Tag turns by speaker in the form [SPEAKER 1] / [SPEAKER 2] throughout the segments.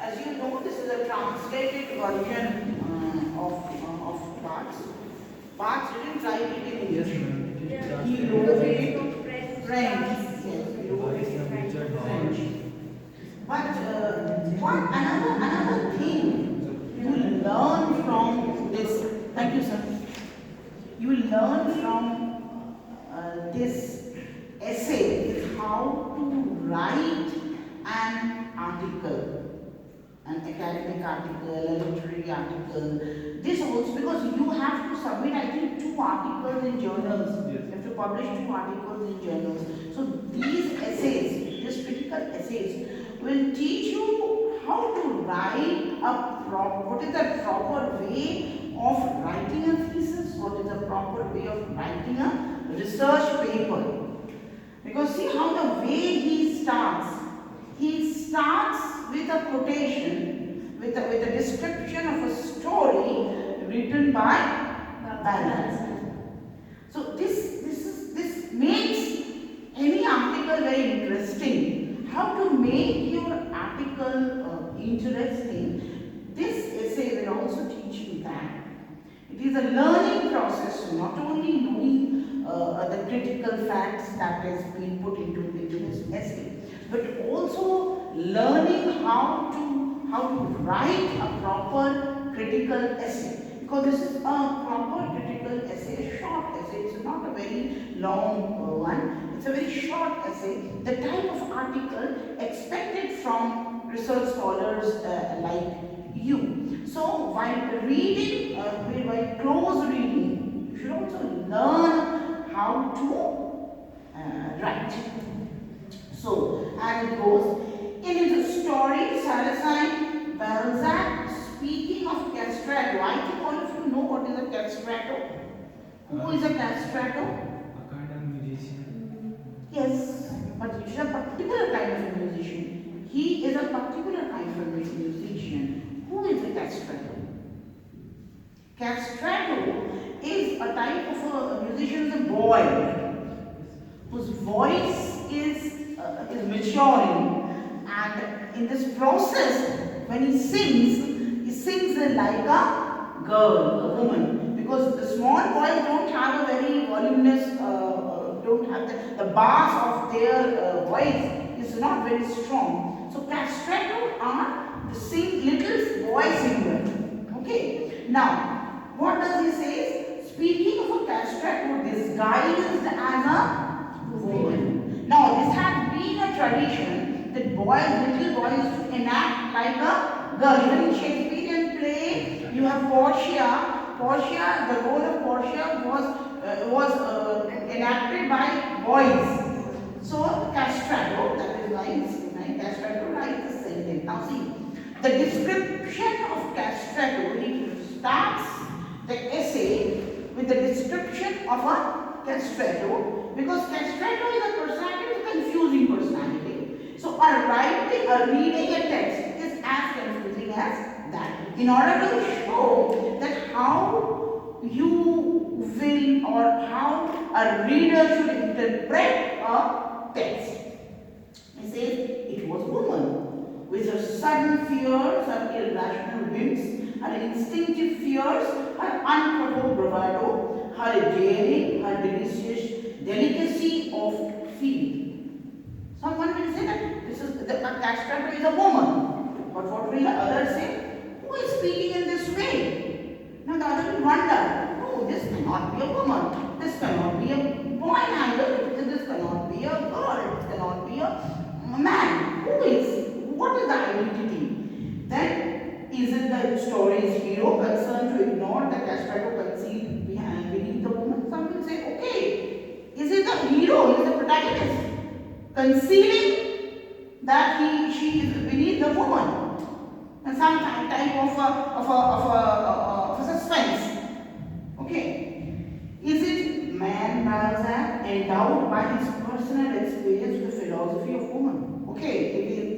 [SPEAKER 1] as you know, this is a translated version of Barthes. Barthes didn't write it in English.
[SPEAKER 2] Yes, ma'am. It is
[SPEAKER 3] Yeah.
[SPEAKER 1] He
[SPEAKER 2] translated.
[SPEAKER 1] wrote
[SPEAKER 3] Because
[SPEAKER 1] it
[SPEAKER 3] from
[SPEAKER 1] French.
[SPEAKER 3] French.
[SPEAKER 1] Yes, he
[SPEAKER 2] By
[SPEAKER 1] wrote it
[SPEAKER 2] Sir
[SPEAKER 1] in
[SPEAKER 2] Richard
[SPEAKER 1] French.
[SPEAKER 2] Howard.
[SPEAKER 1] But one another thing you will learn from this. Thank you, sir. You will learn from this essay is how to write an article, an academic article, a literary article. This also because you have to submit, I think, 2 articles in journals.
[SPEAKER 2] Yes.
[SPEAKER 1] You have to publish 2 articles in journals. So these essays, these critical essays, will teach you how to write what is the proper way of writing a thesis, what is the proper way of writing a research paper. Because see how the way he starts with a quotation, with a description of a story written by Balzac. So this makes any article very interesting. How to make your article interesting? This essay will also teach you that. It is a learning process, not only knowing the critical facts that has been put into this essay, but also learning how to write a proper critical essay. Because this is a proper critical essay, a short essay. It's not a very long one. It's a very short essay. The type of article expected from research scholars like you. So while reading, while close reading, you should also learn how to write. So as it goes, in his story, Sarrasine, Balzac, speaking of castrato, I think all of you know what is a castrato. Who is a castrato?
[SPEAKER 2] A kind of musician.
[SPEAKER 1] Yes, but it is a particular kind of a musician. He is a particular kind of a musician. Who is a castrato? Castrato is a type of a musician, a boy whose voice is maturing, and in this process, when he sings like a girl, a woman, because the small boys don't have a very voluminous, don't have the bass of their voice is not very strong. So castrato are the little boy singer. Okay. Now, what does he say? Speaking of a castrato disguised as a woman. Now, this has been a tradition that little boys, to enact like a girl. Even in Shakespearean play, you have Portia. Portia, the role of Portia was enacted by boys. So, castrato, that is why castrato writes the same thing. Now, see, the description of castrato, he starts the essay with the description of a castrato, because castrato is a personality, a confusing personality. So reading a text is as confusing as that. In order to show that how you will or how a reader should interpret a text, he says it was a woman with her sudden fears, her irrational whims, her instinctive fears, her unprovoked bravado, her daring, her delicious delicacy of feeling. Someone will say that this is the castrato is a woman, but what will the other say? Who is speaking in this way? Now the other will wonder, no, this cannot be a woman, this cannot be a boy neither, this cannot be a girl, this cannot be a man. Who is? What is the identity? Then is it the story's hero concerned to ignore the castrato concealed beneath the woman? Some will say, okay, is it the hero, is the protagonist concealing that she is beneath the woman? And some type of a suspense. Okay. Is it man Balzac endowed by his personal experience with the philosophy of woman? Okay,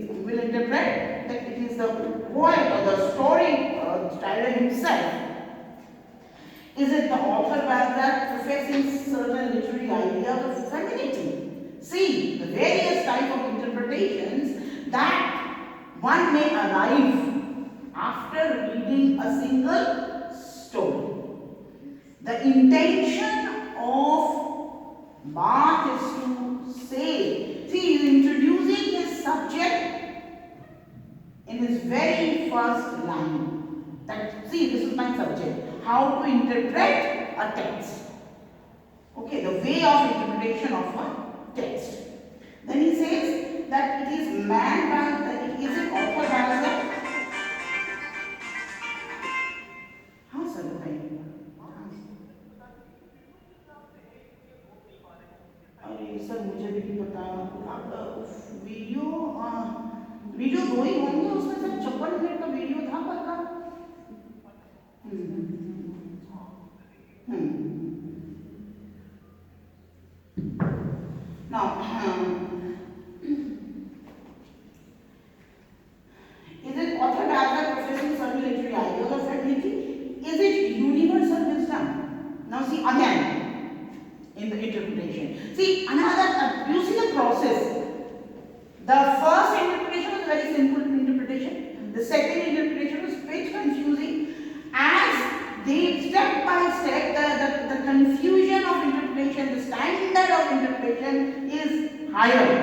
[SPEAKER 1] we will interpret that it is the poet or the storyteller himself. Is it the author Balzac professing certain literary ideas of femininity? See, the various type of interpretations that one may arrive after reading a single story. The intention of Barth is to say, see, he is introducing his subject in his very first line. That, see, this is my subject. How to interpret a text. Okay, the way of interpretation of a text. Then he says that it is man by the, is it author by the, हाँ sir बताइए, अरे sir मुझे भी नहीं पता, आप video दो ही होंगे, उसमें सर 56 मिनट का वीडियो था पर का। Now, is it authored as a professing certain literary ideas or fraternity? Is it universal wisdom? Now see again in the interpretation. See another, you see the process. The first interpretation was very simple interpretation. The second interpretation was bit confusing. As they step by step, the confusion of interpretation, the standard of interpretation is higher.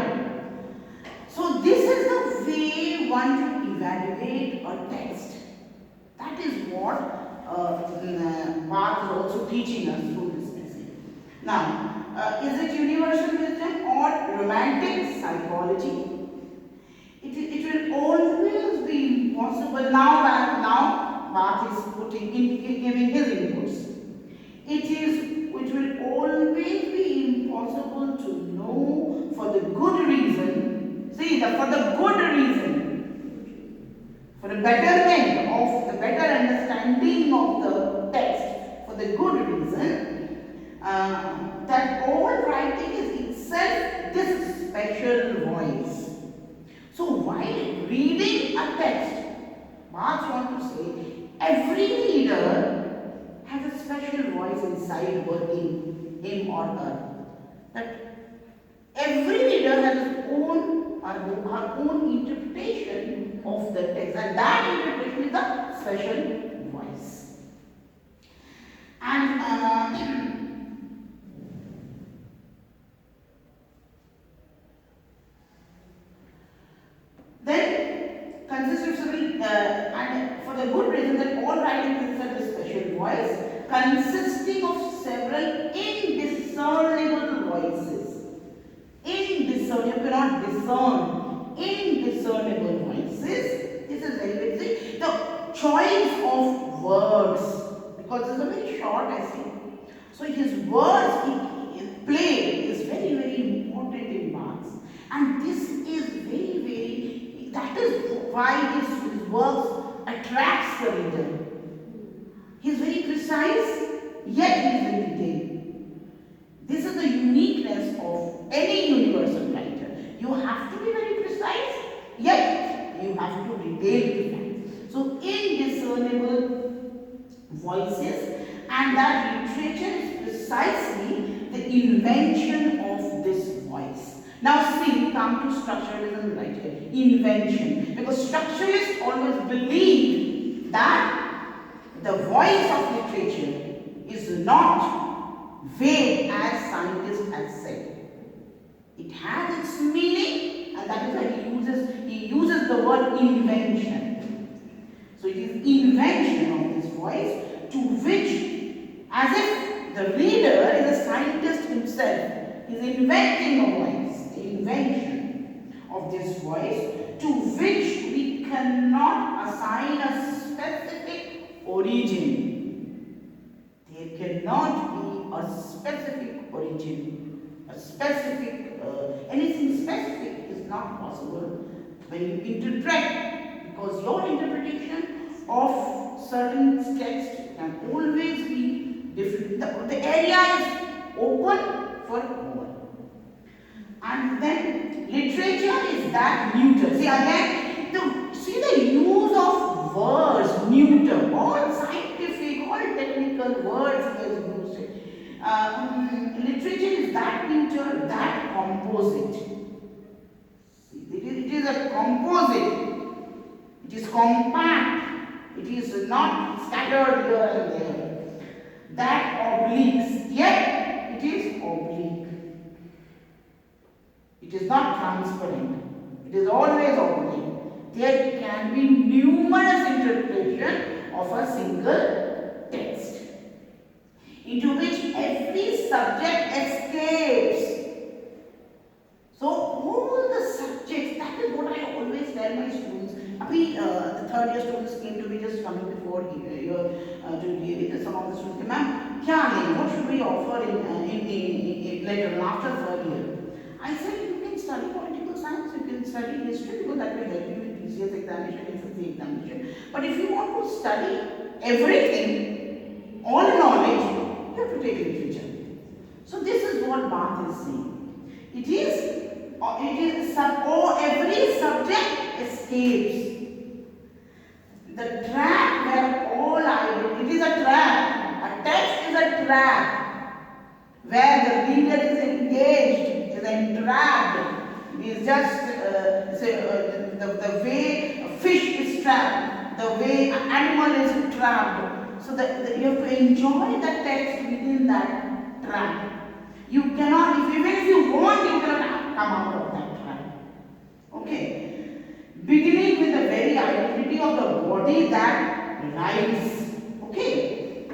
[SPEAKER 1] So this is the way one should evaluate a text. That is what Barth is also teaching us through this message. Now, is it universal wisdom or romantic psychology? It will always be impossible. Now Barth is giving his inputs. It will always be impossible to know for the good reason. See, for the good reason, for the betterment of the better understanding of the text, for the good reason, that all writing is itself this special voice. So while reading a text, Barth wants to say every reader has a special voice inside working him or her. That every reader has his own or her own interpretation of the text, and that interpretation is a special voice. And then consists of several, and for the good reason that all writing is a special voice consisting of several indiscernible voices. You cannot discern indiscernible voices. This is very basic. The choice of words, because this is a very short essay. So his words play is very, very important in Barth. And this is very, very, that is why his works attracts the reader. He is very precise, yet he is very detailed. This is the uniqueness of any universal writer. You have to be very precise, yet you have to detail the facts. So indiscernible voices, and that literature is precisely the invention of this voice. Now see, we come to structuralism right here. Invention. Because structuralists always believe that the voice of literature is not vague as scientists have said. It has its meaning, and that is why he uses the word invention. So it is invention of this voice to which, as if the reader is a scientist himself, is inventing a voice, the invention of this voice to which we cannot assign a specific origin. There cannot be a specific origin, a specific, anything specific is not possible when you interpret, because your interpretation of certain text can always be different. The area is open for all. And then literature is that neuter. See again, see the use of words, neuter, all scientific, all technical words he has used. Literature is that neuter, that composite. See, it is a composite. It is compact. It is not scattered here and there. That obliques, yet it is oblique. It is not transparent. It is always oblique. There can be numerous interpretations of a single text, into which every subject escapes. So all the subjects, that is what I always tell my students. The third year students came to me just coming before to some of the students, ma'am, what should we offer in later on after third year? I said you can study political science, you can study history because that will help you in PCS examination, SSC examination. But if you want to study everything, all knowledge, you have to take literature. So this is what Bath is saying. Every subject escapes. The trap where all it is a trap. A text is a trap where the reader is engaged, is entrapped. It is just the way a fish is trapped, the way an animal is trapped. So that you have to enjoy the text within that trap. You cannot, even if you want, you cannot come out of that trap. Okay. Beginning with the very identity of the body that rides. Okay.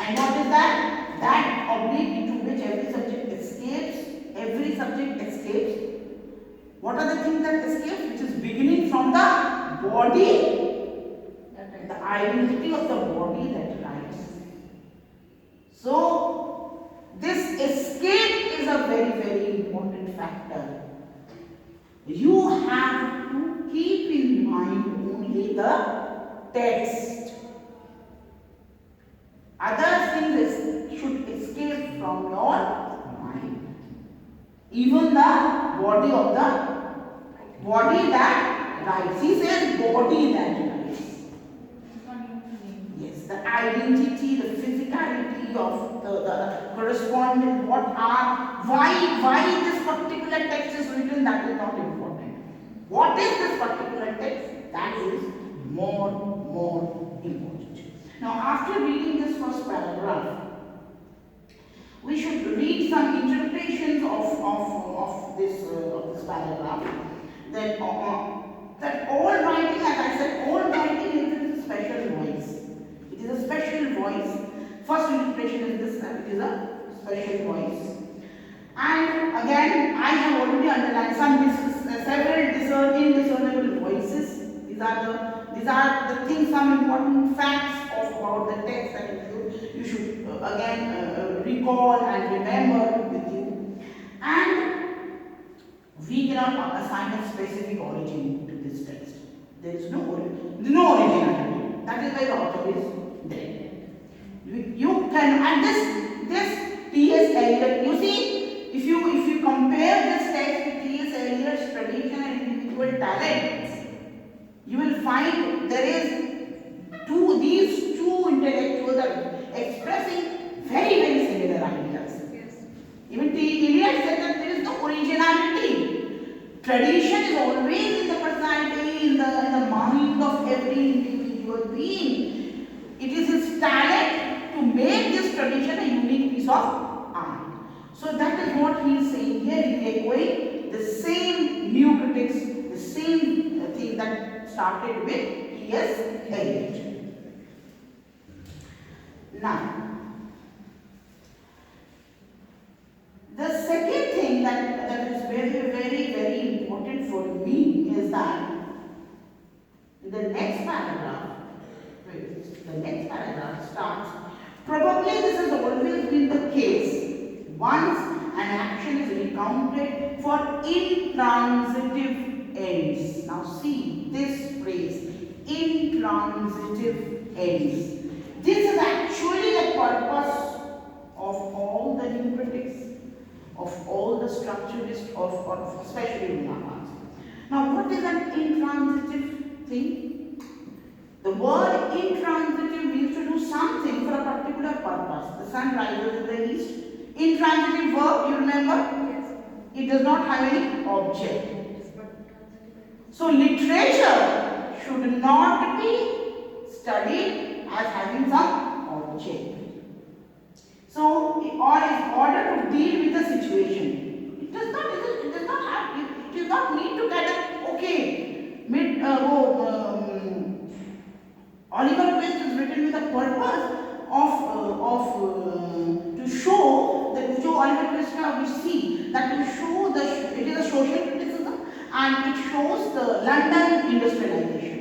[SPEAKER 1] And what is that? That oblique into which every subject escapes. Every subject escapes. What are the things that escape? Which is beginning from the body, the identity of the body that rides. So, this escape is a very, very important factor. You have to keep in mind only the text. Other things should escape from your mind. Even the body of the body that rides. He says body that rides. Yes, the identity, the physicality of the correspondent, why this particular text is written, that is not important. What is this particular text? That is more important. Now, after reading this first paragraph, we should read some interpretations of this paragraph. That all writing, as I said, all writing is a special voice. It is a special voice. First interpretation is this, that it is a special voice. And again, I have already underlined several indiscernible voices. These are the things, some important facts about the text that you should again recall and remember with you. And we cannot assign a specific origin to this text. There is no origin. That is why the author is there. You can, and this T.S. Eliot, you see, if you compare this text with T.S. Eliot's tradition and individual talents, you will find there is these two intellectuals are expressing very, very similar ideas. Yes. Even Eliot said that there is no originality. Tradition is always in the personality, in the mind of every individual being. It is his talent to make this tradition a unique piece of art. So that is what he is saying here. He is echoing the same new critics, the same thing that started with T.S. Eliot. Now, the second thing that is very, very, very important for me is that the next paragraph starts, probably this has always been the case. Once an action is recounted for intransitive ends. Now see this phrase, intransitive ends. This is actually the purpose of all the new critics, of all the structuralists, of especially Muhammad. Now, what is an intransitive thing? The word intransitive means to do something for a particular purpose. The sun rises in the east. Intransitive verb, you remember? Yes. It does not have any object. So, literature should not be studied as having some object. So, in order to deal with the situation, it does not have, it does not need to kind of, okay, Oliver Twist is written with the purpose to show that जो Oliver Twist we see that to show it is a social criticism and it shows the London industrialization.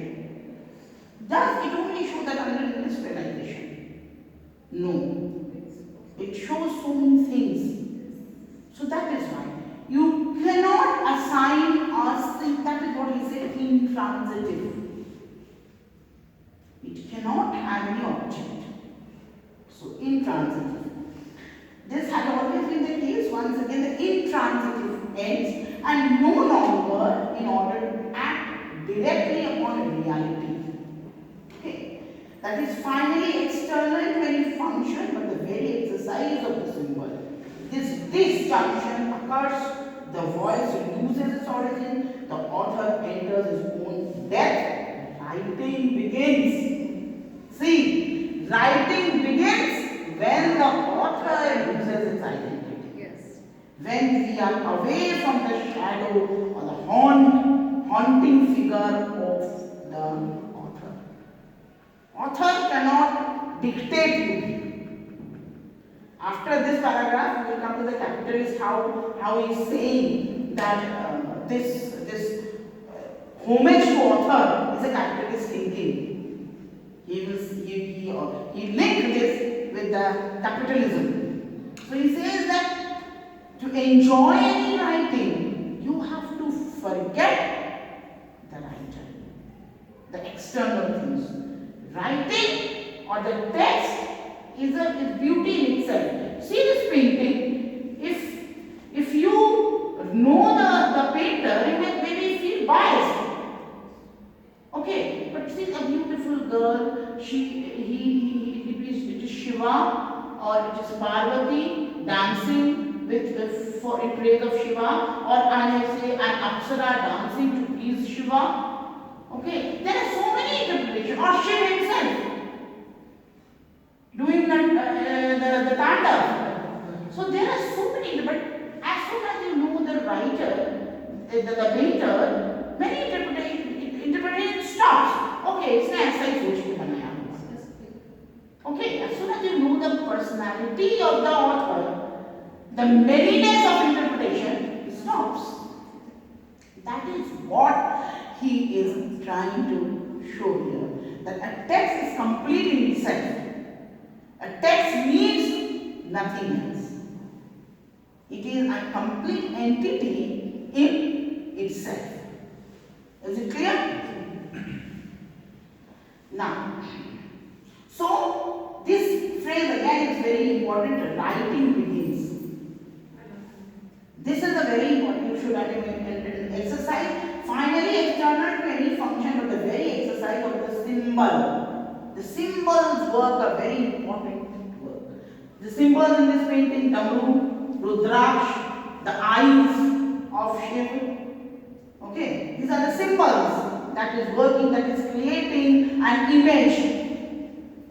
[SPEAKER 1] Does it only show the London industrialization? No. It shows so many things. So that is why you cannot assign us things. That is what he said, intransitive. It cannot have any object. So intransitive. This had always been the case. Once again, the intransitive ends and no longer in order to act directly upon reality. Okay. That is finally external to any function, but the very exercise of the symbol. This disjunction occurs, the voice loses its origin, the author enters his own death, writing begins. See, writing begins when the author loses its identity.
[SPEAKER 3] Yes.
[SPEAKER 1] When we are away from the shadow or the haunting figure of the author. Author cannot dictate you. After this paragraph, we will come to the capitalist, how he is saying that this homage to author is a capitalist thinking. He linked this with the capitalism. So he says that to enjoy any writing, you have to forget the writer, the external things. Writing or the text is beauty in itself. See this painting. If you know the painter, you may maybe feel biased. Okay, but see a beautiful girl. It is Shiva or it is Parvati dancing in praise of Shiva, or I may say an Apsara dancing to please Shiva. Okay, there are so many interpretations. Or Shiva himself doing the Tandav. So there are so many, but as soon as you know the writer, the painter, many interpretation stops. Okay, it's nice, I सोच बनाया. Okay, as soon as you know the personality of the author, the merriness of interpretation stops. That is what he is trying to show here. That a text is complete in itself. A text means nothing else. It is a complete entity in itself. Is it clear? Now, so this phrase again is very important. Writing begins. This is a very important. You should exercise. Finally, external to any function, but the very exercise of the symbol. The symbols work a very important work. The symbols in this painting, Damru, Rudraksh, the eyes of Shiva. Okay, these are the symbols that is working, that is creating an image.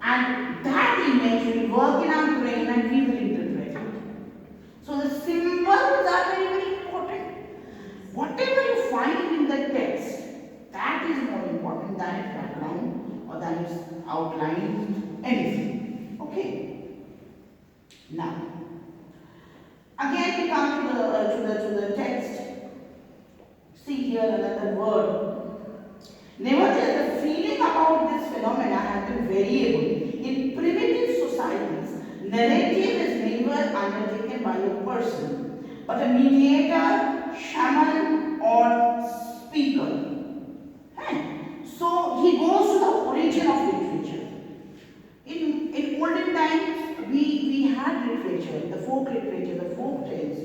[SPEAKER 1] And that image will work in our brain and we will interpret it. So the symbols are very, very important. Whatever you find in the text, that is more important than its background or than its outline, anything. Okay. Now, again we come to the text. See here another word. Nevertheless, the feeling about this phenomena has been variable. In primitive societies, narrative is never undertaken by a person, but a mediator, shaman, or speaker. So he goes to the origin of literature. In olden times, we had literature, the folk literature, the folk tales.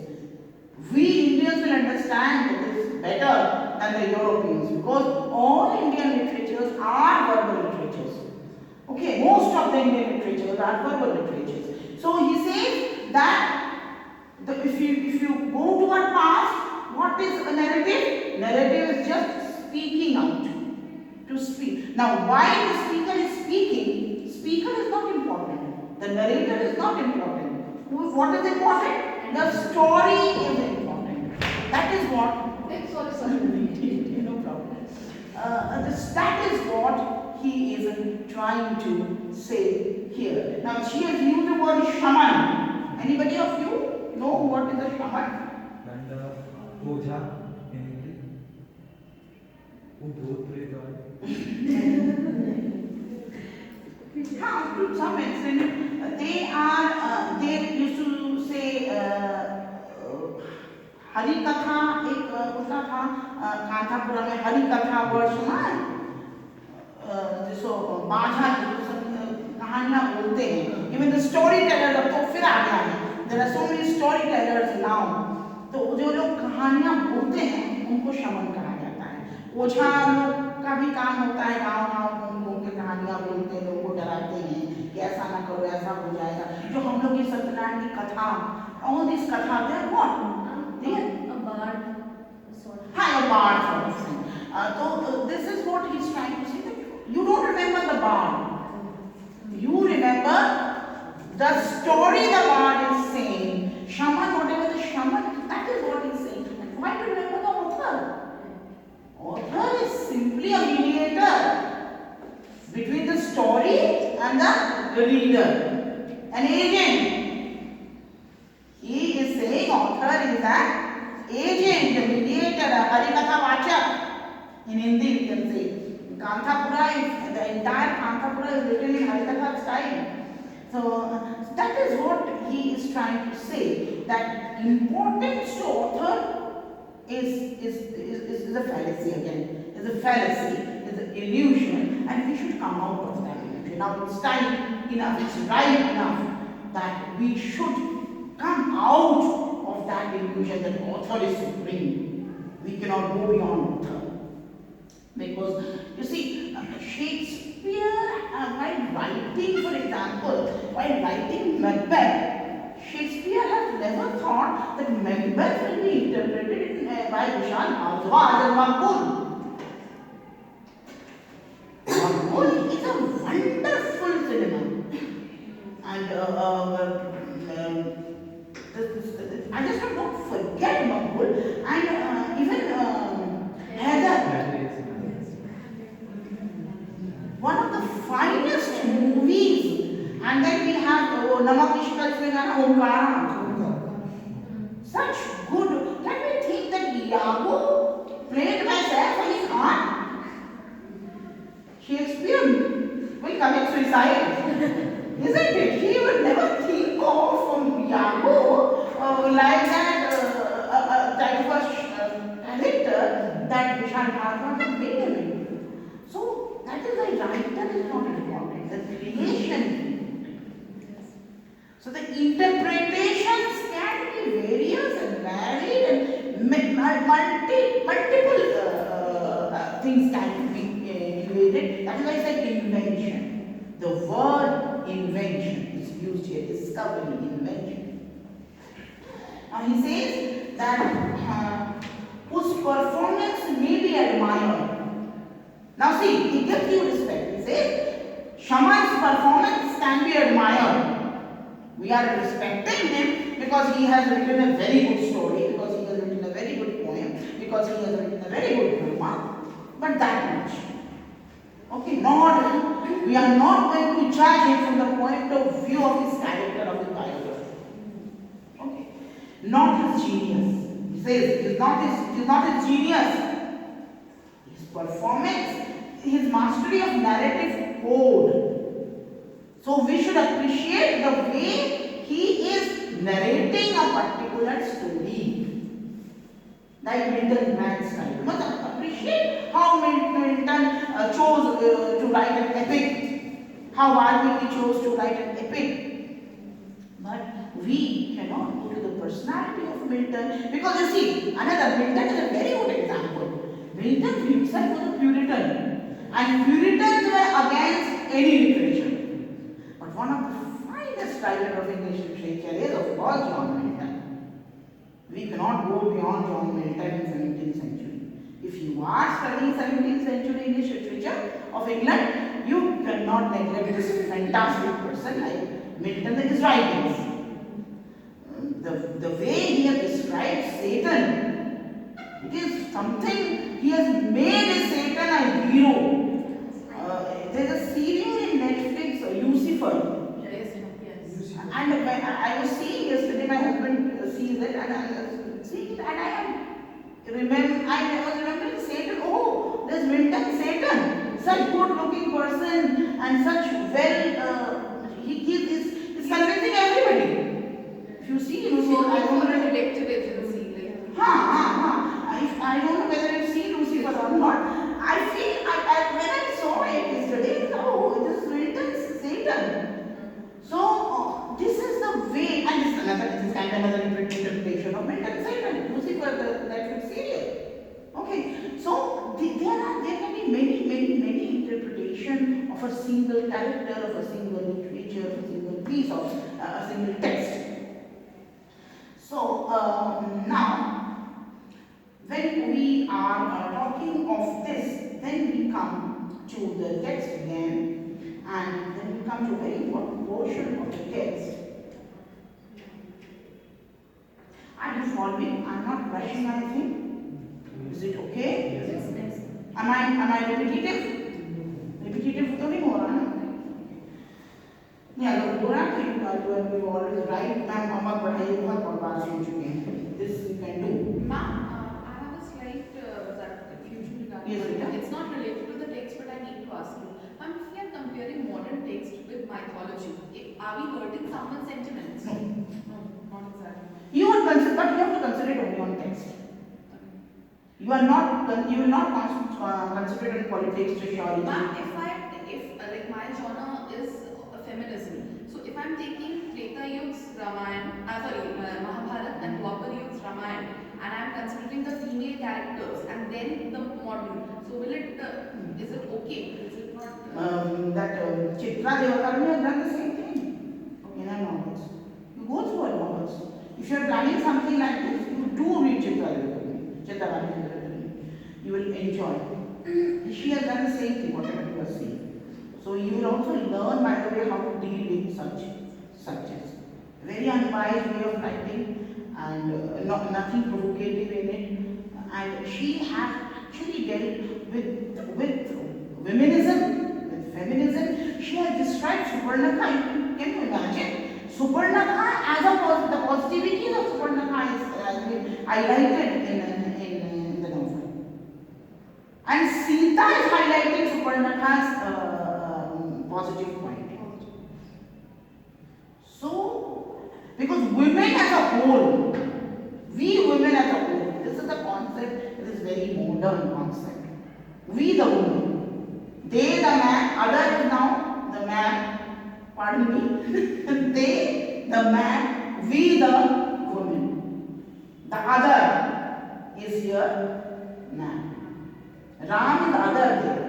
[SPEAKER 1] We Indians will understand this better than the Europeans because all Indian literatures are verbal literatures. Okay, most of the Indian literatures are verbal literatures. So he says that if you go to our past, what is a narrative? Narrative is just speaking out, to speak. Now, while the speaker is speaking, speaker is not important. The narrator is not important. What is important? The story is important. That is what. Sorry. No problem. That is what he is trying to say here. Now, she has used the word shaman. Anybody of you know what is a shaman?
[SPEAKER 2] And Ojha in English. वो भूत प्रेत वाले.
[SPEAKER 1] To some extent, they used to say Hari कथा एक होता था कांथापुरा में हरि कथा वर्ड सुना है जिसको बाझा कहानियां बोलते हैं इवन द स्टोरी टेलर अब तो फिर आ गया है there are so many story tellers now तो जो लोग कहानियां बोलते हैं उनको शमन कहा जाता है ओझा लोग का भी काम होता है गाँव घूम के कहानियां बोलते हैं लोगों को डराते हैं कि ऐसा ना करो ऐसा हो जाएगा जो हम लोग की सत्यनारायण की कथा all these कथा they are what
[SPEAKER 3] A bard sort of.
[SPEAKER 1] Hi, a bard sort of thing. So this is what he's trying to say. That you don't remember the bard. You remember the story the bard is saying. Shaman, whatever the shaman, that is what he's saying. And why do you remember the author? Author is simply a mediator between the story and the reader. An agent. He is saying author is an agent, the mediator, a Harikatha Vachak. In Hindi we can say. Kanthapura is, the entire Kanthapura is written in Harikatha style. So that is what he is trying to say. That importance to author is a fallacy again. Is a fallacy, is an illusion, and we should come out of that illusion. Now it's time enough, it's right enough that we should come out of that illusion that author is supreme. We cannot go beyond author. Because, you see, Shakespeare, while writing, for example, while writing Macbeth, Shakespeare has never thought that Macbeth will be interpreted by Vishal Bhardwaj as Makul. Makul is a wonderful cinema. And I just don't forget Makbul and even Heather. One of the finest movies, and then we have Namak Ishkal Swingana Omkara. Such good. Let me think that Iago played by Saif Ali Khan. Shakespeare will commit suicide. Isn't it? He would never think of Iago like that type of character that Vishal Bhardwaj made him into. So that is why writer is not important. The creation. So the interpretations can be various and varied and multiple things can be created. That is why I said invention. The word invention is used here, discovery, invention. Now he says that whose performance may be admired. Now see, he gives you respect. He says, Shaman's performance can be admired. We are respecting him because he has written a very good story, because he has written a very good poem, because he has written a very good drama. But that much. Okay, we are not going to judge him from the point of view of his character, of his biography. Okay, not his genius. He says it is not his genius. His performance, his mastery of narrative code. So we should appreciate the way he is narrating a particular story. Like Milton Grant's style. You must appreciate how Milton chose to write an epic, how Valmiki chose to write an epic. But we cannot go to the personality of Milton because you see, Milton is a very good example. Milton himself was a Puritan, and Puritans were against any literature. But one of the finest writers of English literature is, of course, John Milton. We cannot go beyond John Milton in 17th century. If you are studying 17th century English literature of England, you cannot neglect this fantastic person like Milton and his writings. The way he has described Satan, it is something, he has made Satan a hero. There is a series in Netflix, Lucifer.
[SPEAKER 3] Yes, yes.
[SPEAKER 1] And I was seeing yesterday, my husband sees it, and I was seeing it, and I was remembering Satan. Oh, there's Milton Satan, such good looking person, and such he is convincing everybody. If you see Lucifer, I don't know.
[SPEAKER 3] Detective agency, like.
[SPEAKER 1] I don't know whether you see Lucifer or not. I feel, when I saw it yesterday, oh, it is Milton Satan. So, this is the way, and this is kind of another interpretation of Milton Satan, Lucifer, the Netflix serial. Okay, so there can be many interpretations of a single character, of a single literature, of a single piece, of a single text. So, now, when we are talking of this, then we come to the text again, and then we come to a very important portion of the text. Are you following? I'm not rushing anything. Is it okay?
[SPEAKER 3] Yes, yes.
[SPEAKER 1] Am I repetitive? Repetitive to me more, huh? Yeah, you always right, ma'am, mama पढ़ाई बहुत बार सुन चुके हैं. This you can do.
[SPEAKER 3] Ma'am, I have a slight confusion regarding
[SPEAKER 1] Yes, Rita.
[SPEAKER 3] It's not related to the text, but I need to ask you. Ma'am, if we are comparing modern text with mythology, are we hurting someone's sentiments?
[SPEAKER 1] No.
[SPEAKER 3] No, not exactly.
[SPEAKER 1] But you have to consider it only on text. You will not consider it on politics, sociology.
[SPEAKER 3] Ma'am, if like my genre is feminism, so if I'm taking Treta Yuga's Mahabharata and Dwapar Yuga's Ramayana, and I'm considering the female characters and then the modern, so will it, is it okay? Is it not?
[SPEAKER 1] Chitra Devakaruni has done the same thing in her novels. You go through her novels. If you are planning something like this, you do read Chitra Devakaruni. You will enjoy. She has done the same thing, whatever you are saying. So you will also learn, by the way, how to deal with such subjects. Very unbiased way of writing, and nothing provocative in it. And she has actually dealt with womenism, with feminism. She has described Suparnakha. Can you imagine? Suparnakha, as the positivities of Suparnakha is highlighted in the novel. And Sita is highlighting Suparnakha's positive point. So, because women as a whole, we women as a whole, this is a concept, it is very modern concept. We the woman, they the man, other is now the man, pardon me, they the man, we the woman. The other is here man. Ram is the other there.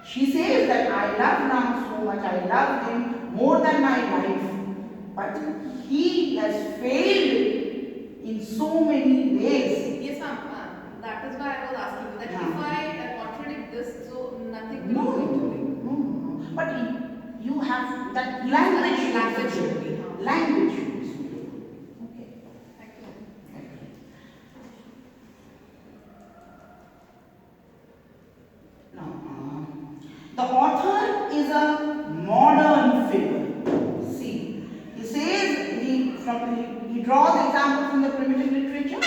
[SPEAKER 1] She says that I love Ram so much, I love him more than my life. But he has failed in so many ways.
[SPEAKER 3] Yes, ma'am. That is why I was asking you that if I contradict this, so nothing will
[SPEAKER 1] No. But you have that language.
[SPEAKER 3] Language should be.
[SPEAKER 1] Language should be suitable. Okay.
[SPEAKER 3] Thank you.
[SPEAKER 1] Now, the author is a modern figure. See, he says he draws examples from the primitive literature,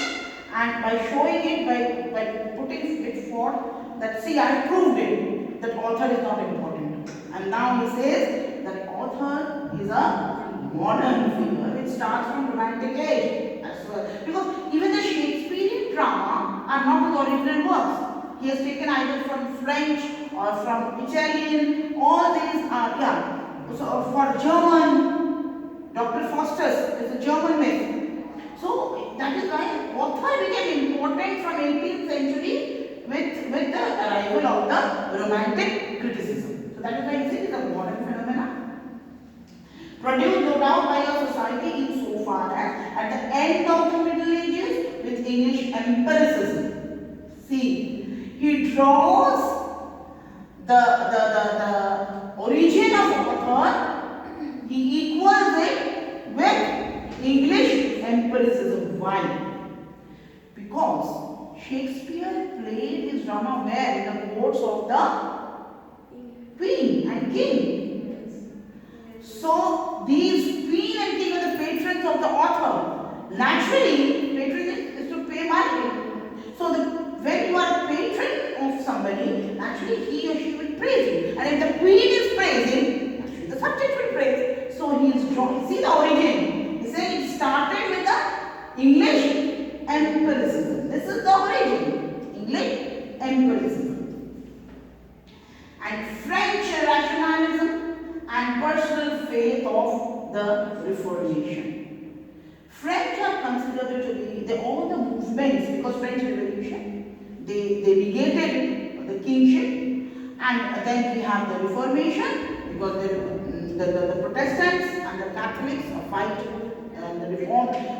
[SPEAKER 1] and by showing it, by putting it forth, that see, I proved it, that author is not important. And now he says that author is a modern figure, which starts from Romantic age as well. Because even the Shakespearean drama are not his original works. He has taken either from French or from Italian. All these are, So for German, Dr. Faustus is a German myth. So that is why author became important from 18th century with the arrival of the Romantic criticism. So that is why he said it is a modern phenomena. Produced no doubt by a society insofar as at the end of the Middle Ages with English empiricism. See, he draws the origin of author, he equals it with English empiricism. Why? Because Shakespeare played his drama where? In the courts of the queen and king. So these queen and king are the patrons of the author. Naturally, patronage is to pay money. So when you are a patron of somebody, naturally he or she will praise you. And if the queen is praising, naturally the subject will praise. So he is drawing. See the origin. He said it started with the English empiricism. This is the origin. English empiricism. And French rationalism and personal faith of the Reformation. French are considered to be all the movements, because French Revolution, they negated the kingship, and then we have the Reformation, because the Protestants and the Catholics fight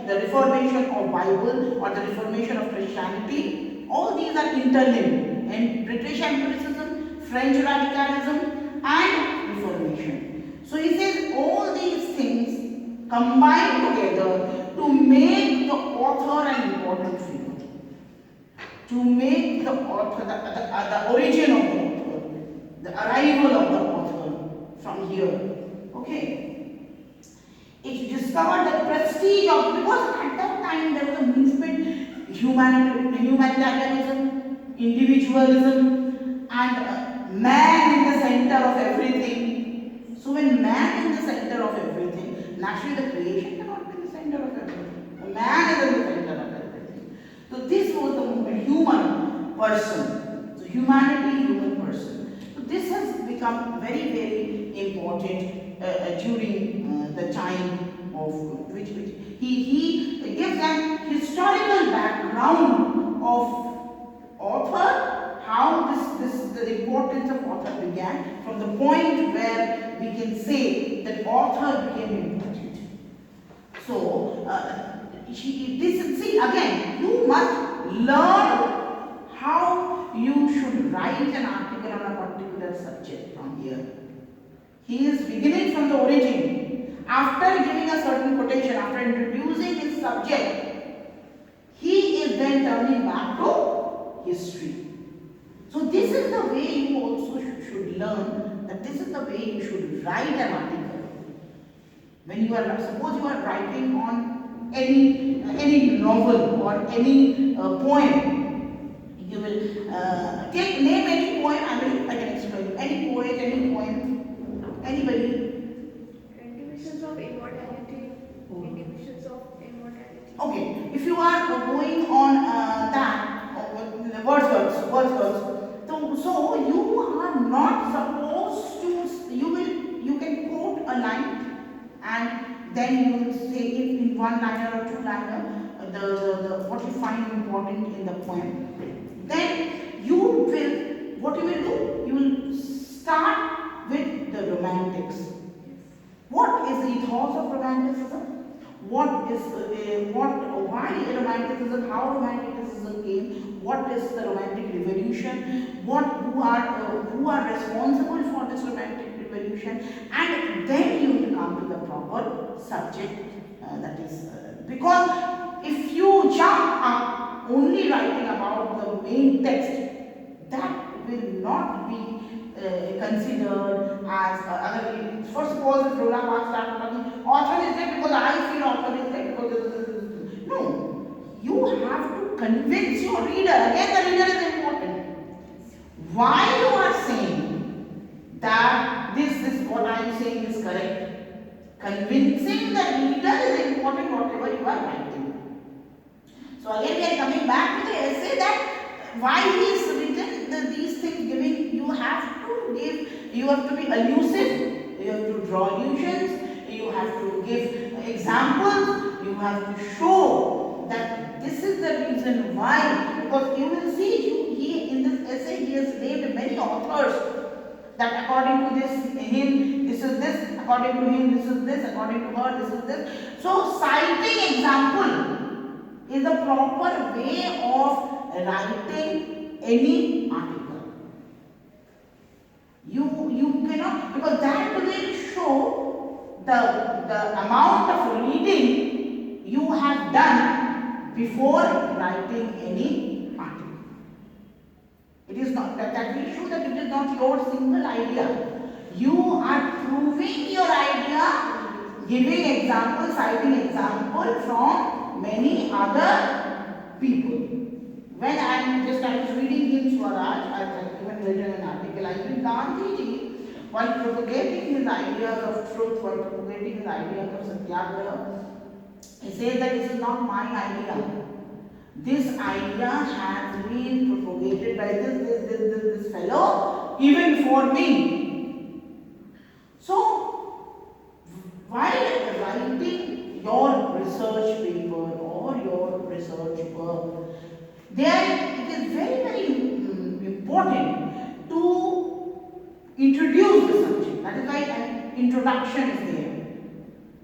[SPEAKER 1] the Reformation of Bible or the Reformation of Christianity. All these are interlinked, and British empiricism, French radicalism, and Reformation. So he says all these things combined together to make the author an important figure, to make the author, the origin of the author, the arrival of the author from here. Okay. It discovered the prestige of, because at that time there was a movement, humanitarianism, individualism, and man in the center of everything. So when man is in the center of everything, naturally the creation cannot be the center of everything. The man is in the center of everything. So this was the movement, human person. So humanity, human person. So this has become very, very important during the time of which he gives an historical background of author, how the importance of author began, from the point where we can say that author became important. So see again, you must learn how you should write an article on a particular subject from here. He is beginning from the origin. After giving a certain quotation, after introducing his subject, he is then turning back to history. So this is the way you also should learn, that this is the way you should write an article. When you are, suppose you are writing on any novel or any poem, you will name any poem. I can explain. Any poet, any poem, anybody.
[SPEAKER 4] Individuals of immortality. Individuals of immortality.
[SPEAKER 1] Okay, if you are going on Wordsworth. So you are not supposed to. You can quote a line, and then you will say in one liner or two liner what you find important in the poem. Then you will, what you will do? You will start with the romantics. What is the ethos of romanticism? Why romanticism? How romanticism came? What is the romantic revolution? Who are responsible for this romantic revolution? And then you will come to the proper subject. That is because if you jump up only writing about the main text, that will not be considered as first of all, the program starts talking author is there because I feel author is there because no, you have to convince your reader. Again, the reader is important. Why you are saying that this what I am saying is correct. Convincing the reader is important, whatever you are writing. So again, we are coming back to the essay that why he is written these things, giving you have to be elusive, you have to draw allusions, you have to give examples, you have to show that this is the reason why, because you will see he in this essay he has named many authors, that according to him this is this, according to him this is this, according to her this is this. So citing example is the proper way of writing any article. you cannot, because that will show the amount of reading you have done before writing any article. It is not that will show that it is not your single idea. You are proving your idea, giving example, citing example from many other people. When I was reading in Swaraj, I have even written an article. I think Gandhiji, while propagating his ideas of truth, while propagating his ideas of satyagraha, he says that this is not my idea. This idea has been propagated by this fellow even for me. So, while writing your research paper or your research work, there it is very important to introduce the subject. That is why an introduction is there.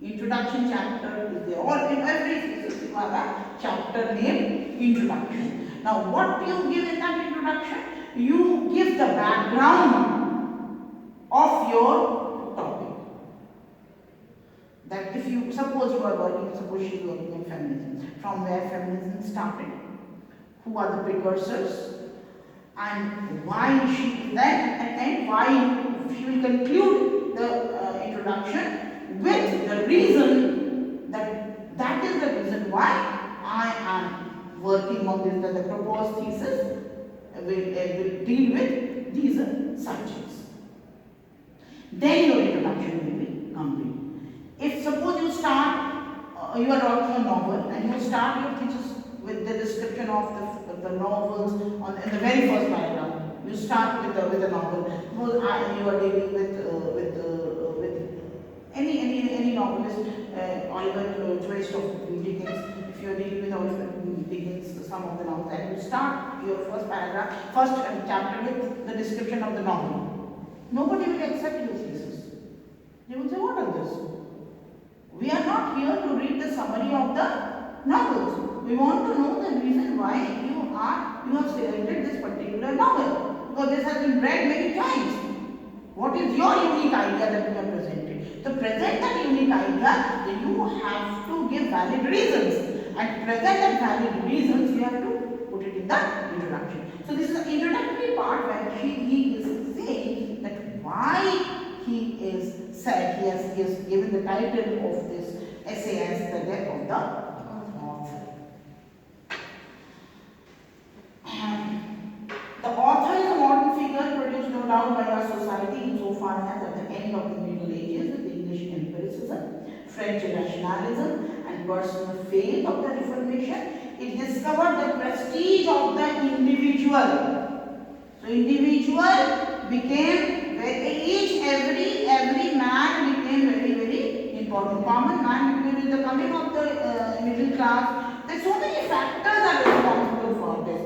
[SPEAKER 1] Introduction chapter is there, or in every thesis you have a chapter named introduction. Now what do you give in that introduction? You give the background of your topic. That if you, suppose you are working, suppose she is working in feminism, from where feminism started, who are the precursors, and why she then, and why she will conclude the introduction with the reason that is the reason why I am working on this, that the proposed thesis will deal with these subjects. Then your introduction will be complete. If suppose you start, you are writing a novel and you start your thesis with the description of the novels in the very first paragraph. You start with the novel. Suppose you are dealing with any novelist, Oliver Twist of Dickens. If you are dealing with Oliver Dickens, some of the novels, and you start your first paragraph, first chapter with the description of the novel. Nobody will accept your thesis. They will say, what is this? We are not here to read the summary of the novels. We want to know the reason why you have selected this particular novel, because this has been read many times. What is your unique idea that you have presented? To present that unique idea, you have to give valid reasons. And to present that valid reasons, you have to put it in the introduction. So this is the introductory part where he is saying that why he is said, he has given the title of this essay as the death of the author. The author is a modern figure produced no doubt by our society insofar as at the end of the Middle Ages with English empiricism, French rationalism and personal faith of the Reformation, it discovered the prestige of the individual. So individual became every man became very important. Common man became with the coming of the middle class. There are so many factors are responsible for this.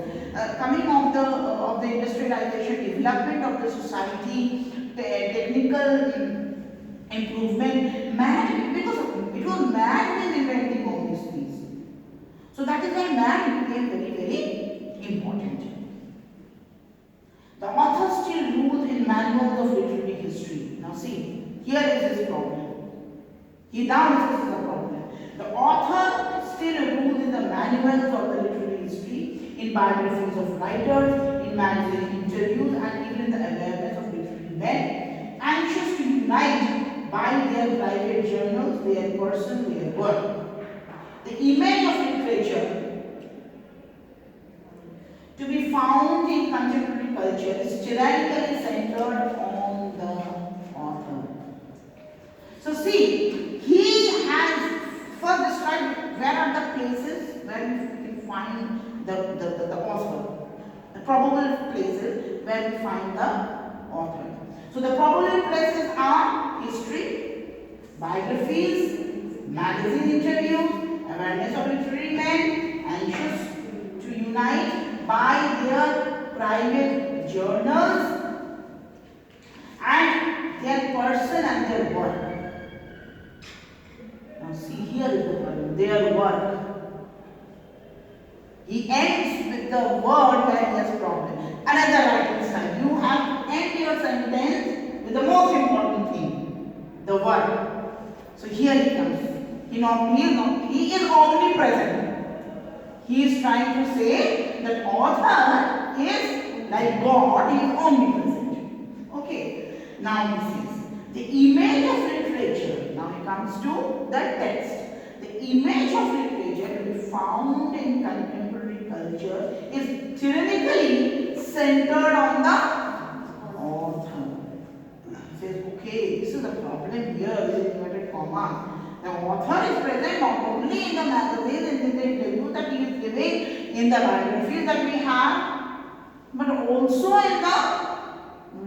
[SPEAKER 1] Coming of the industrialization, development of the society, technical improvement, man, because it was man who was inventing all these things. So that is why man became very important. The author still rules in manuals of literary history. Now see, here is his problem. He now this is the problem. The author still rules in the manuals of the literary history, in biographies of writers, in magazine interviews, and even in the awareness of literary men, anxious to unite by their private journals, their person, their work. The image of literature to be found in contemporary culture is tyrannically centered on the author. So see, he has first described where are the places where we can find the author, the probable places where we find the author. So the probable places are history, biographies, magazine interviews, awareness of literary men, anxious to unite by their private journals, and their person and their work. Now see, here is the problem, their work. He ends with the word where he has problem. Another writing style. You have to end your sentence with the the word. So here he comes. He is omnipresent. He is trying to say that author is like God, he is omnipresent. Okay. Now he says, the image of literature, now he comes to the text. The image of literature to be found in contemporary culture is tyrannically centered on the author. He says, okay, this is a problem here with inverted comma. The author is present not only in the magazines and in the interview that he is giving, in the biographies that we have, but also in the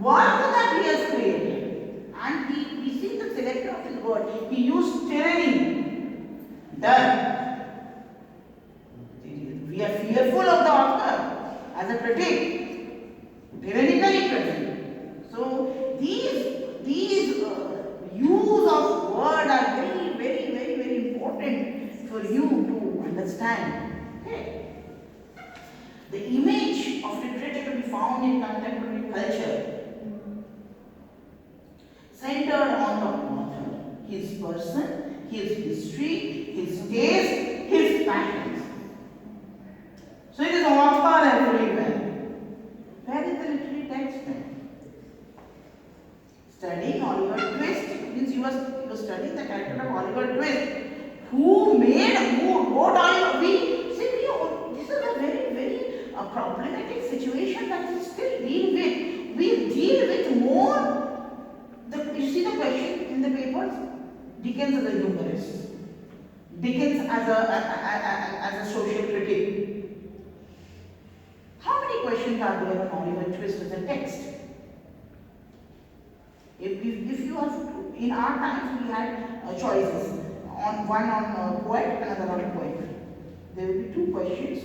[SPEAKER 1] work that he has created. And we see the selector of his word. He used tyranny. Done. We are fearful of the author as a critic, tyrannically present. So these use of word are very important for you to understand. Okay. The image of literature to be found in contemporary culture centered on the author, his person, his history, his taste, his passions. So it is author everywhere. Where is the literary text then? Studying Oliver Twist means you were studying the character of Oliver Twist. Who wrote Oliver? This is a very problematic situation that we still deal with. We deal with more. You see the question in the papers? Dickens as a humorist. Dickens as a social critic. How many questions are there on Oliver Twist as a text? If you have to, in our times we had choices. One on poet, another on poetry. There will be two questions,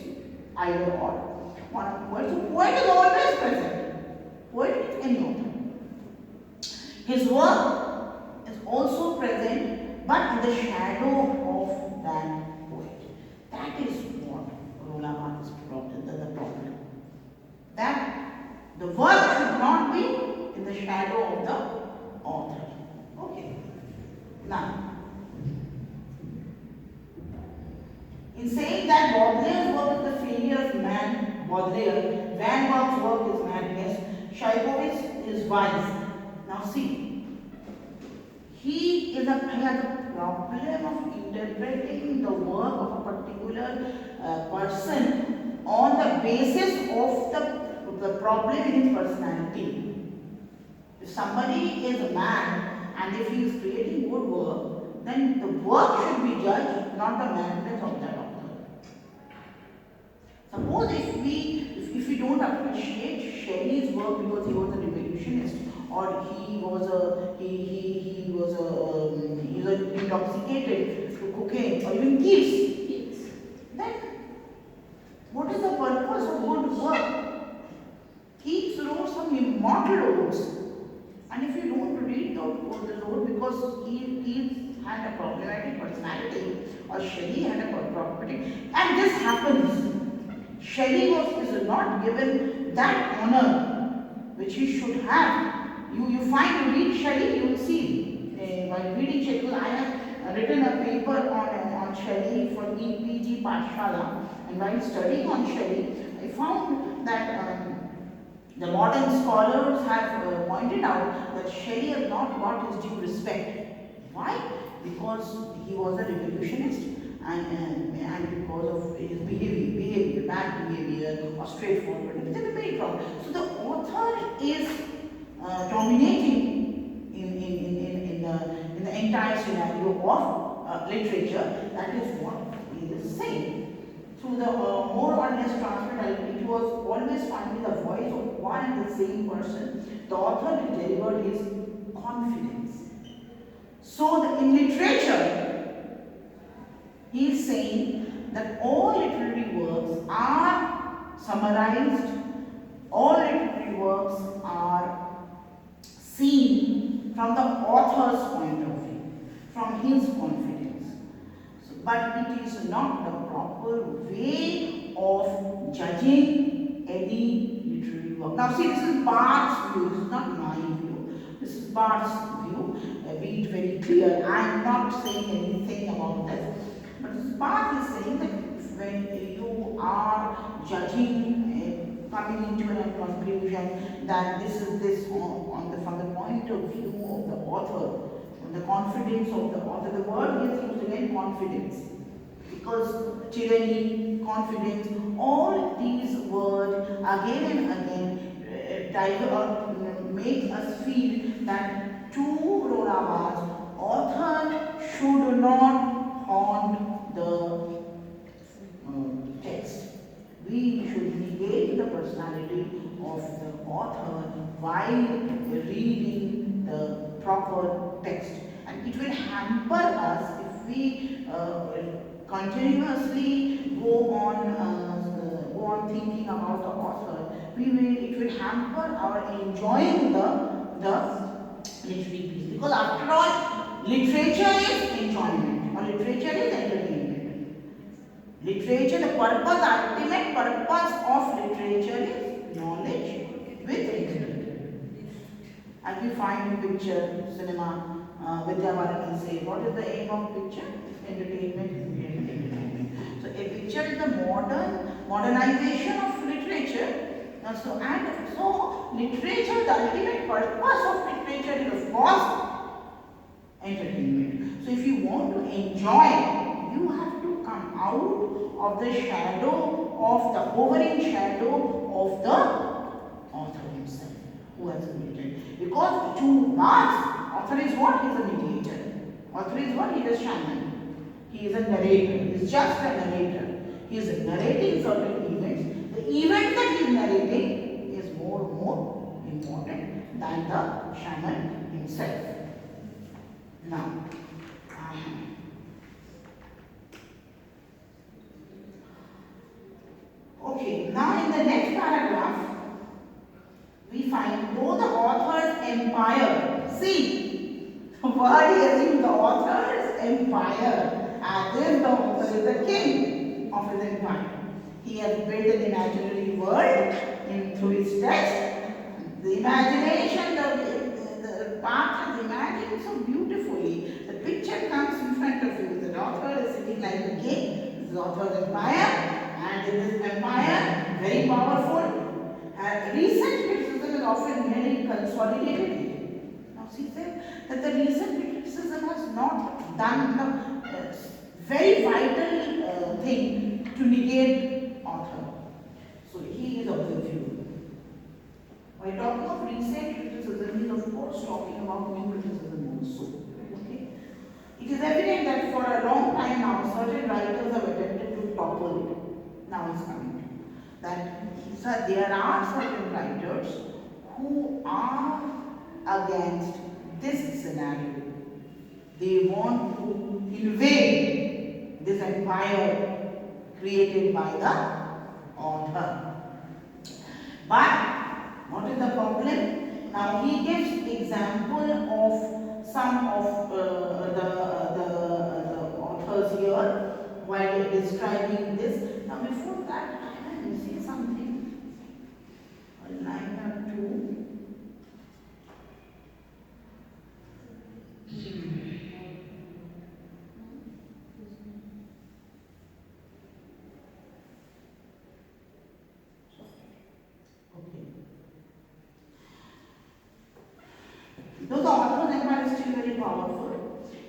[SPEAKER 1] either or. One on poet. So poet is always present. Poet is any author. His work is also present, but in the shadow of that poet. That is what Roland Barthes' problem, the problem. That the work should not be in the shadow of the author. Okay. Now, in saying that Baudelaire's work is the failure of man, Baudelaire, Van Gogh's work is madness, Tchaikovsky is vice. Now see, he has a problem of interpreting the work of a particular person on the basis of the problem in his personality. If somebody is a man and if he is creating good work, then the work should be judged, not the madness of that author. Suppose if we don't appreciate Shelley's work because he was a revolutionist, or he was intoxicated to cocaine, or even Keats, then what is the purpose of good work? Keats wrote some immortal odes, and if you don't read those odes because Keats had a problematic personality, or Shelley had a problematic, and this happens. Shelley is not given that honor which he should have. You read Shelley, you will see. While reading Shelley, I have written a paper on Shelley for EPG Pathshala, and while studying on Shelley, I found that the modern scholars have pointed out that Shelley has not got his due respect. Why? Because he was a revolutionist, and because of his bad behavior, or straightforward, there were many problems. So the author is dominating in the entire scenario of literature. That is what he is saying. Through the more or less transmittal, it was always finally the voice of one and the same person. The author delivered his confidence. So in literature, he is saying that all literary works are summarized, all literary works are seen from the author's point of view, from his confidence. So, but it is not the proper way of judging any literary work. Now see, this is Barthes' view, this is not my view. This is Barthes' view, be it very clear. I am not saying anything about this, but this part is saying that when you are judging, coming into a conclusion that this is this from the point of view of the author, from the confidence of the author. The word here is used again, confidence, because tyranny, confidence, all these words again and again make us feel that to Rona author should not haunt the text. We should negate the personality of the author while reading the proper text, and it will hamper us if we continuously go on thinking about the author. It will hamper our enjoying the literary piece, because after all, literature is enjoyment or literature is entertainment. Literature, the ultimate purpose of literature is knowledge with entertainment. As we find in picture, cinema, Vidyavarani says, what is the aim of picture? Entertainment, entertainment. So a picture is the modernization of literature. So literature, the ultimate purpose of literature is of course entertainment. So if you want to enjoy, you have to come out of the shadow, of the hovering shadow of the author himself who has written. Because to us, author is what? He is a mediator. Author is what? He is a shaman. He is a narrator. He is just a narrator. He is narrating certain events. The event that he is narrating is more important than the shaman himself. Now, okay, now in the next paragraph, we find though the author's empire, see, the word is in the author's empire, as if the author is the king of his empire. He has built an imaginary world through his text. The imagination, the path has imagined so beautifully. The picture comes in front of you. The author is sitting like a king. This is the author's empire, and in this empire, very powerful. And recent criticism is often merely consolidated it. Now she said that the recent criticism has not done the very vital thing to negate author. So he is of the view. While talking of recent criticism, he is of course talking about new criticism also. Okay? It is evident that for a long time now, certain writers have attempted to topple it. Now it's coming to that there are certain writers who are against this scenario. They want to invade this empire created by the author. But what is the problem? Now he gives example of some of the authors here while describing this. Now before that, I am missing something. A line or two. Though the author's empire is still very powerful,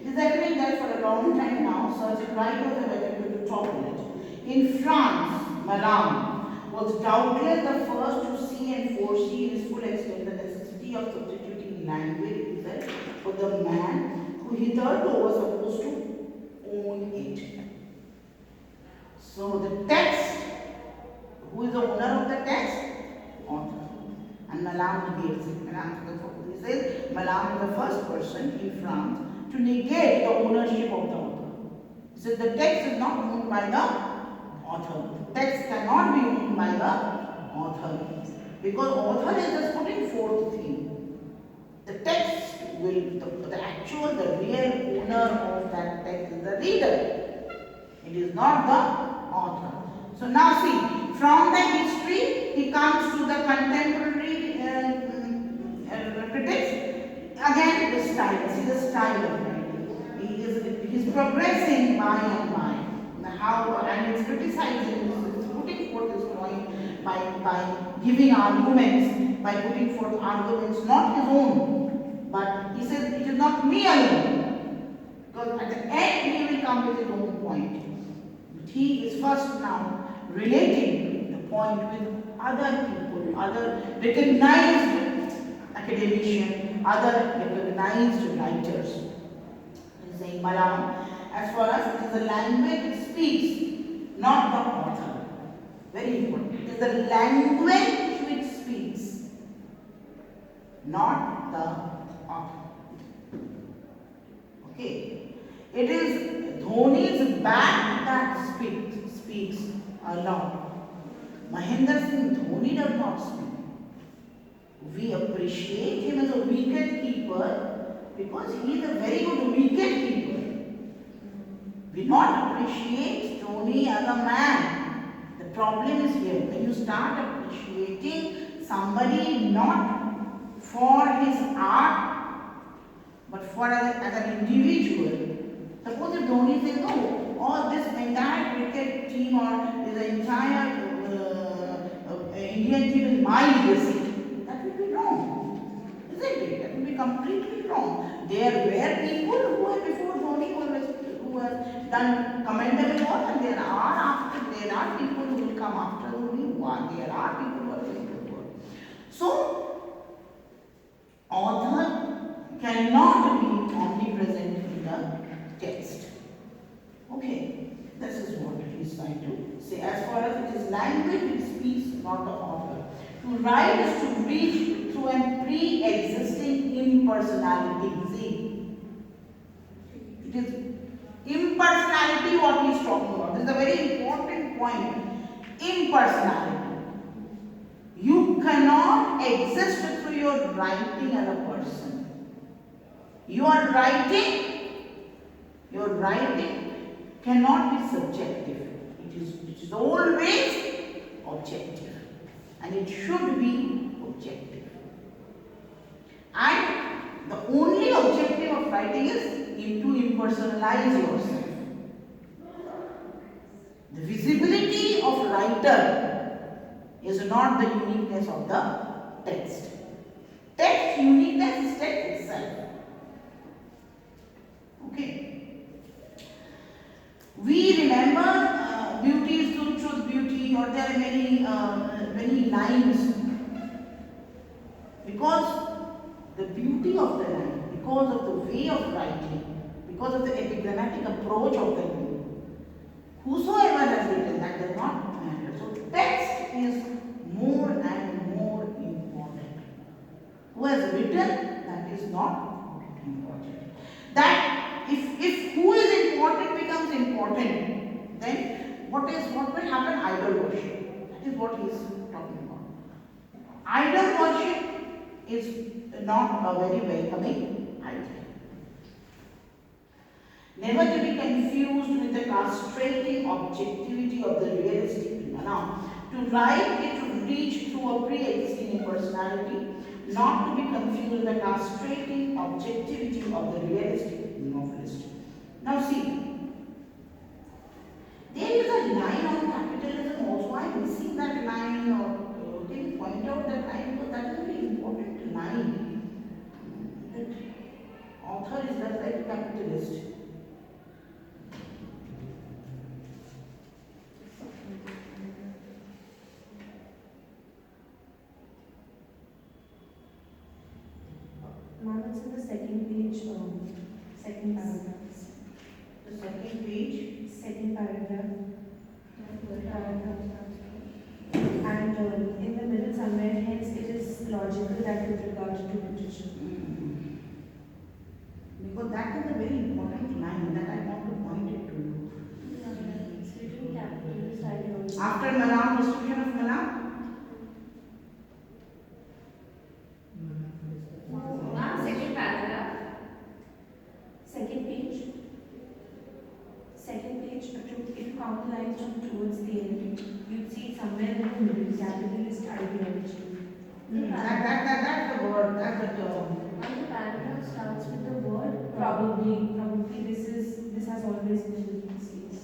[SPEAKER 1] it is evident that for a long time now, certain writers have attempted to topple it. In France, Mallarmé was doubtless the first to see and foresee in its full extent the necessity of substituting language itself for the man who hitherto was supposed to own it. So the text, who is the owner of the text? Author. And Mallarmé negates it. He says Mallarmé is the first person in France to negate the ownership of the author. He says the text is not owned by the author. The text cannot be owned by the author. Because author is just putting forth the thing. The text will, the real owner of that text is the reader. It is not the author. So now see, from the history, he comes to the contemporary critics. Again, the style. See the style of writing. He's progressing by and by. How and he's criticizing, he's putting forth his point by giving arguments, by putting forth arguments not his own, but he says it is not me alone. Because at the end he will come with his own point. But he is first now relating the point with other people, other recognized academicians, other recognized writers. He is saying, Malam, as far as it is the language it speaks, not the author. Very important. It is the language which speaks, not the author. Okay. It is Dhoni's bat that speaks a lot. Mahendra Singh Dhoni does not speak. We appreciate him as a wicket keeper because he is a very good wicket keeper. We not appreciate Dhoni as a man. The problem is here. When you start appreciating somebody not for his art, but for as an individual. Suppose if Dhoni says, no, all this entire cricket team or the entire Indian team is my legacy. That will be wrong. Isn't it? That will be completely wrong. There were people who were before Dhoni who have done commendable work, and there are people who will come after Dhoni. There are people who are doing good work. So, author cannot be omnipresent in the text. Okay, this is what he is trying to say. As far as it is language, it speaks, not the author. To write is to reach through a pre-existing impersonality. See, it is impersonality what he is talking about. This is a very important point. Impersonality. You cannot exist through your writing as a person. Your writing cannot be subjective. It is always objective. And it should be objective. And the only objective of writing is to impersonalize yourself. The visibility of writer is not the uniqueness of the text. Text uniqueness is text itself. Okay. We remember beauty is truth, beauty, or there are many lines because the beauty of the line, because of the way of writing, because of the epigrammatic approach of the line. Whosoever has written, that does not matter. So text is more and more important. Who has written, that is not important. That if who is important becomes important, then what will happen? Idol worship. That is what he is talking about. Idol worship is not a very welcoming idea. Never to be confused with the castrating objectivity of the realistic. Now, to write it to reach through a pre-existing personality, not to be confused with the castrating objectivity of the realistic novelist. Now see, there is a line on capitalism also. I am missing that line, or can you point out that line, because that is a very important line. That author is just like a capitalist.
[SPEAKER 5] Ma'am, it's in the second page, second paragraph.
[SPEAKER 1] The second page.
[SPEAKER 5] Second paragraph. And in the middle somewhere, hence it is logical that with regard to literature.
[SPEAKER 1] Because that is a very important line that I want to point it to you.
[SPEAKER 5] It's written capitalist ideology.
[SPEAKER 1] After Malam, description of Malam.
[SPEAKER 3] Ma'am, second paragraph.
[SPEAKER 5] Second page. Second page, if you count the lines from towards the end, you'd see somewhere in the middle, capitalist ideology.
[SPEAKER 1] That's the word, that's the term.
[SPEAKER 5] And the paragraph starts with the probably this has always been the case.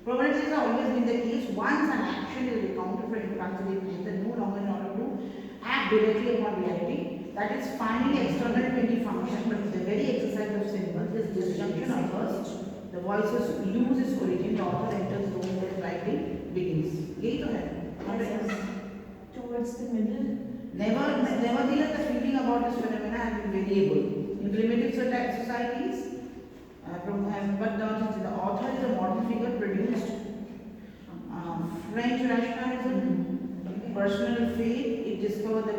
[SPEAKER 1] Probability has always been the case. Once an action is recounted for intransitive then no longer in order to act directly upon reality. That is finally external to any function, but the very exercise of symbols, this disjunction occurs. The voices lose its origin, the author enters the room where writing begins. Yay to
[SPEAKER 5] Yes, towards the middle.
[SPEAKER 1] Nevertheless, the feeling about this phenomena has been variable. In primitive societies, but the author is a modern figure produced. French rationalism, personal faith, it discovered the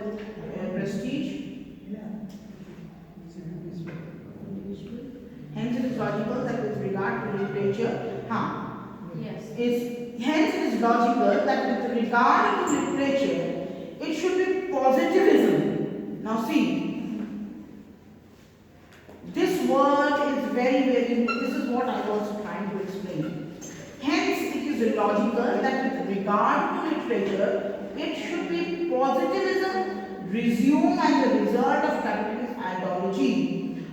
[SPEAKER 1] prestige. Hence, it is logical that with regard to literature, hence it is logical that with regard to literature, it should be positivism. Now see, this word is very, this is what I was trying to explain. Hence, it is logical that with regard to literature, it should be positivism resume as a result of capitalist ideology,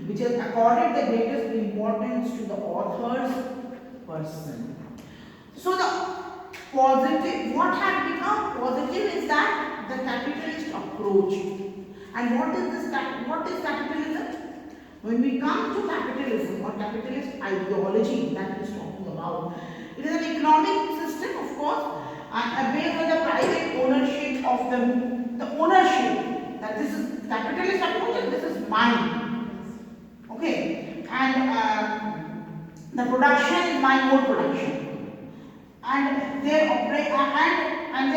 [SPEAKER 1] which has accorded the greatest importance to the author's person. So the positive, what had become positive is that the capitalist approach. And what is capitalism? When we come to capitalism or capitalist ideology that is talking about, it is an economic system, of course, based on the private ownership of the ownership. That this is capitalist approach and this is mine. Okay, and the production is my own production, and their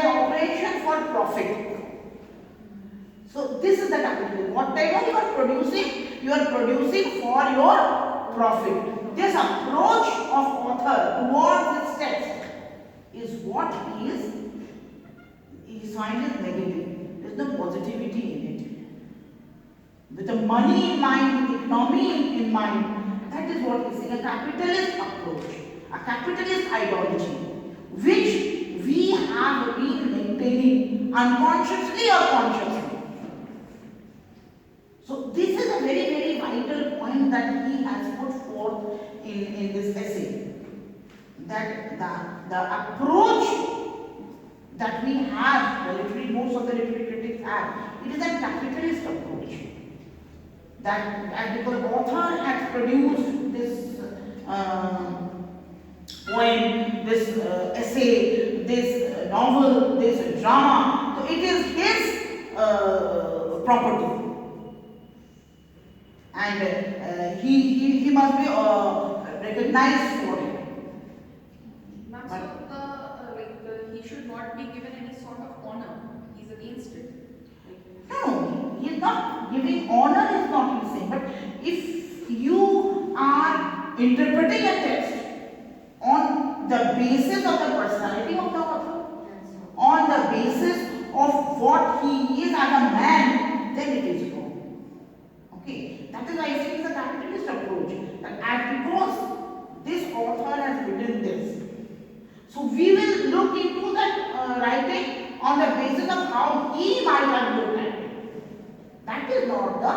[SPEAKER 1] operation for profit. So this is the capitalism. Whatever you are producing for your profit. This approach of author towards this text is what he finds is negative. There is no positivity in it. With the money in mind, with economy in mind, that is what he is saying. A capitalist approach, a capitalist ideology, which we have been maintaining unconsciously or consciously. So this is a very vital point that he has put forth in this essay. That the approach that we have, most of the literary critics have, it is a capitalist approach. That because the author has produced this poem, this essay, this novel, this drama, so it is his property. And he must be recognized for it.
[SPEAKER 3] Ma'am, so he should not be given any sort of honor. He's against it.
[SPEAKER 1] No, he is not giving honor, is not he saying. But if you are interpreting a text on the basis of the personality of the author, on the basis of what he is as a man, then it is wrong. Okay, that is why I say it is a capitalist approach. That because this author has written this, so we will look into that writing on the basis of how he might have looked at it. That is not the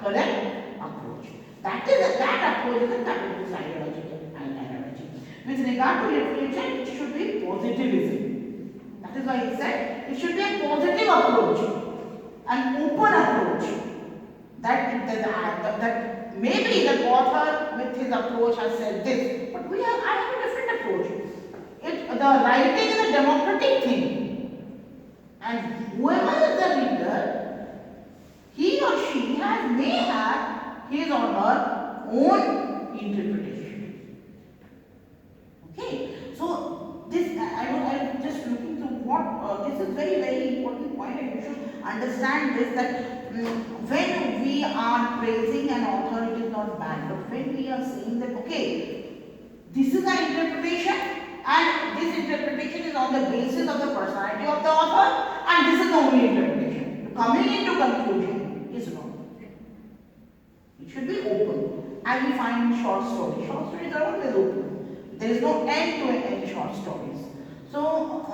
[SPEAKER 1] correct approach. That approach is a capitalist ideology. With regard to literature, it should be positivism. That is why he said it should be a positive approach, an open approach. That maybe the author with his approach has said this, but I have a different approach. The writing is a democratic thing, and whoever is the reader, he or she may have his or her own interpretation. Okay, so this I'm just looking to what this is very important point, and you should understand this, that when we are praising an author, it is not bad, but when we are saying that okay, this is an interpretation, and this interpretation is on the basis of the personality of the author, and this is the only interpretation, coming into conclusion is wrong. It should be open, and we find short stories. Short stories are always open. There is no end to end short stories. So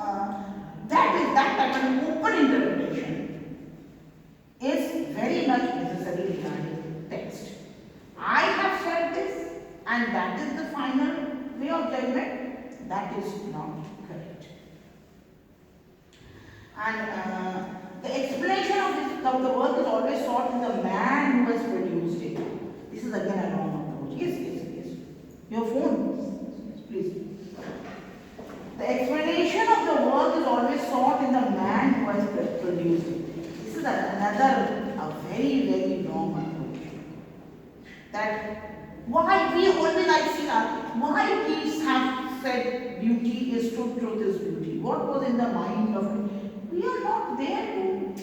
[SPEAKER 1] that type of open interpretation is very much necessary regarding text. I have said this, and that is the final way of judgment, that is not correct. And the explanation of the work is always sought in the man who has produced it. This is again a wrong approach. Yes. Your phone, please. The explanation of the work is always sought in the man who has produced it. This is a very wrong approach. That why we always, I see why we have said beauty is truth, truth is beauty. What was in the mind of it? We are not there to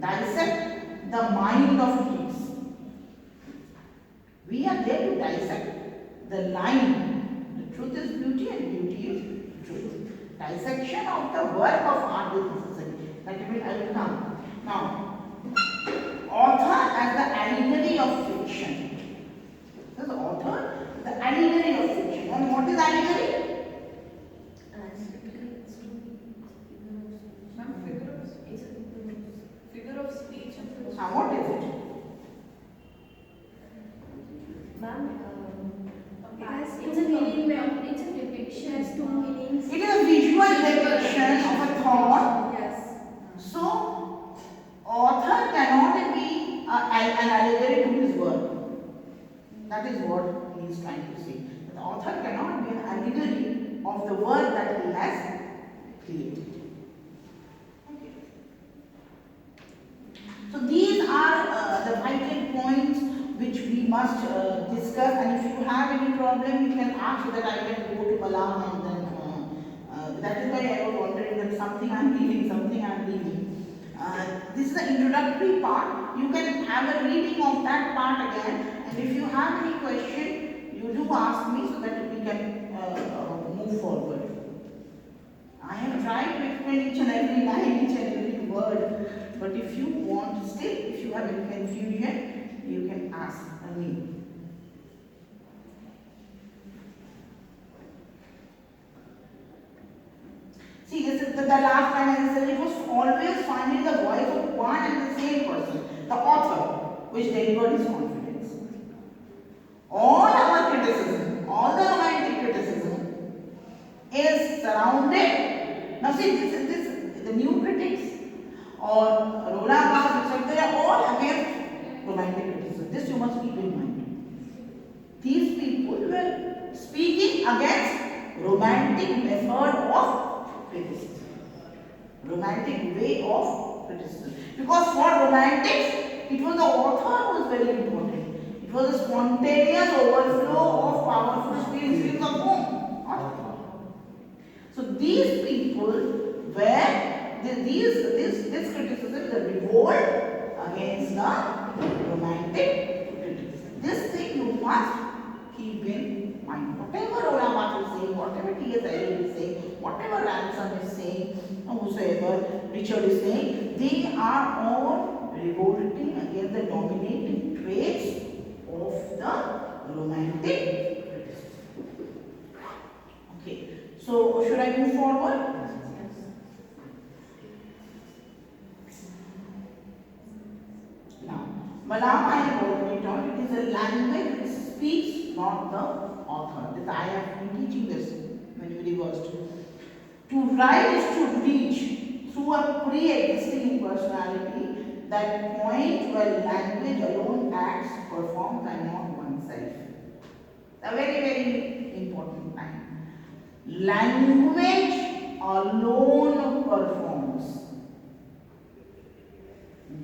[SPEAKER 1] dissect the mind of peace. We are there to dissect the line. The truth is beauty and beauty is truth. Dissection of the work of art is necessary. I will come. Now, author as the allegory of fiction. This is author, the allegory of fiction. And what is allegory?
[SPEAKER 3] Figure of speech and
[SPEAKER 1] What is it?
[SPEAKER 5] Ma'am,
[SPEAKER 4] It has
[SPEAKER 5] it's
[SPEAKER 4] two
[SPEAKER 5] a meaning,
[SPEAKER 4] meanings.
[SPEAKER 5] ma'am. It's a depiction. It has two meanings.
[SPEAKER 1] It is a visual depiction of a thought.
[SPEAKER 5] Yes.
[SPEAKER 1] So, author cannot be an allegory to his work. That is what he is trying to say. The author cannot be an allegory of the work that he has created. Okay. So these are the vital points which we must discuss, and if you have any problem you can ask so that I can go to Malam, and then that is why I was wondering that something I am leaving. This is the introductory part. You can have a reading of that part again, and if you have any question you do ask me so that we can move forward. I have tried to explain each and every line, each and every word, but if you want still, if you have any confusion, you can ask me. See, this is the last line. I said it was always finding the voice of one and the same person, the author, which delivered his confidence. All our criticism, all the romantic criticism is surrounded. Now see, this the new critics or Roland Barthes, etc., they are all against romantic criticism. This you must keep in mind. These people were speaking against romantic method of criticism, romantic way of criticism. Because for romantics, it was the author who was very important. It was a spontaneous overflow of powerful feelings of whom? Author. So these people were this criticism is a revolt against the romantic criticism. This thing you must keep in mind. Whatever Roland Barthes is saying, whatever T.S. Eliot is saying, whatever Ransom is saying, or whosoever Richard is saying, they are all revolting against the dominating traits of the romantic criticism. Okay, so should I move forward? Now, Malam I have already taught, it is a language which speaks, not the author. This I have been teaching this when you reversed. To write is to reach through a pre-existing personality that point where language alone acts, performs, and not oneself. A very important line. Language alone performs.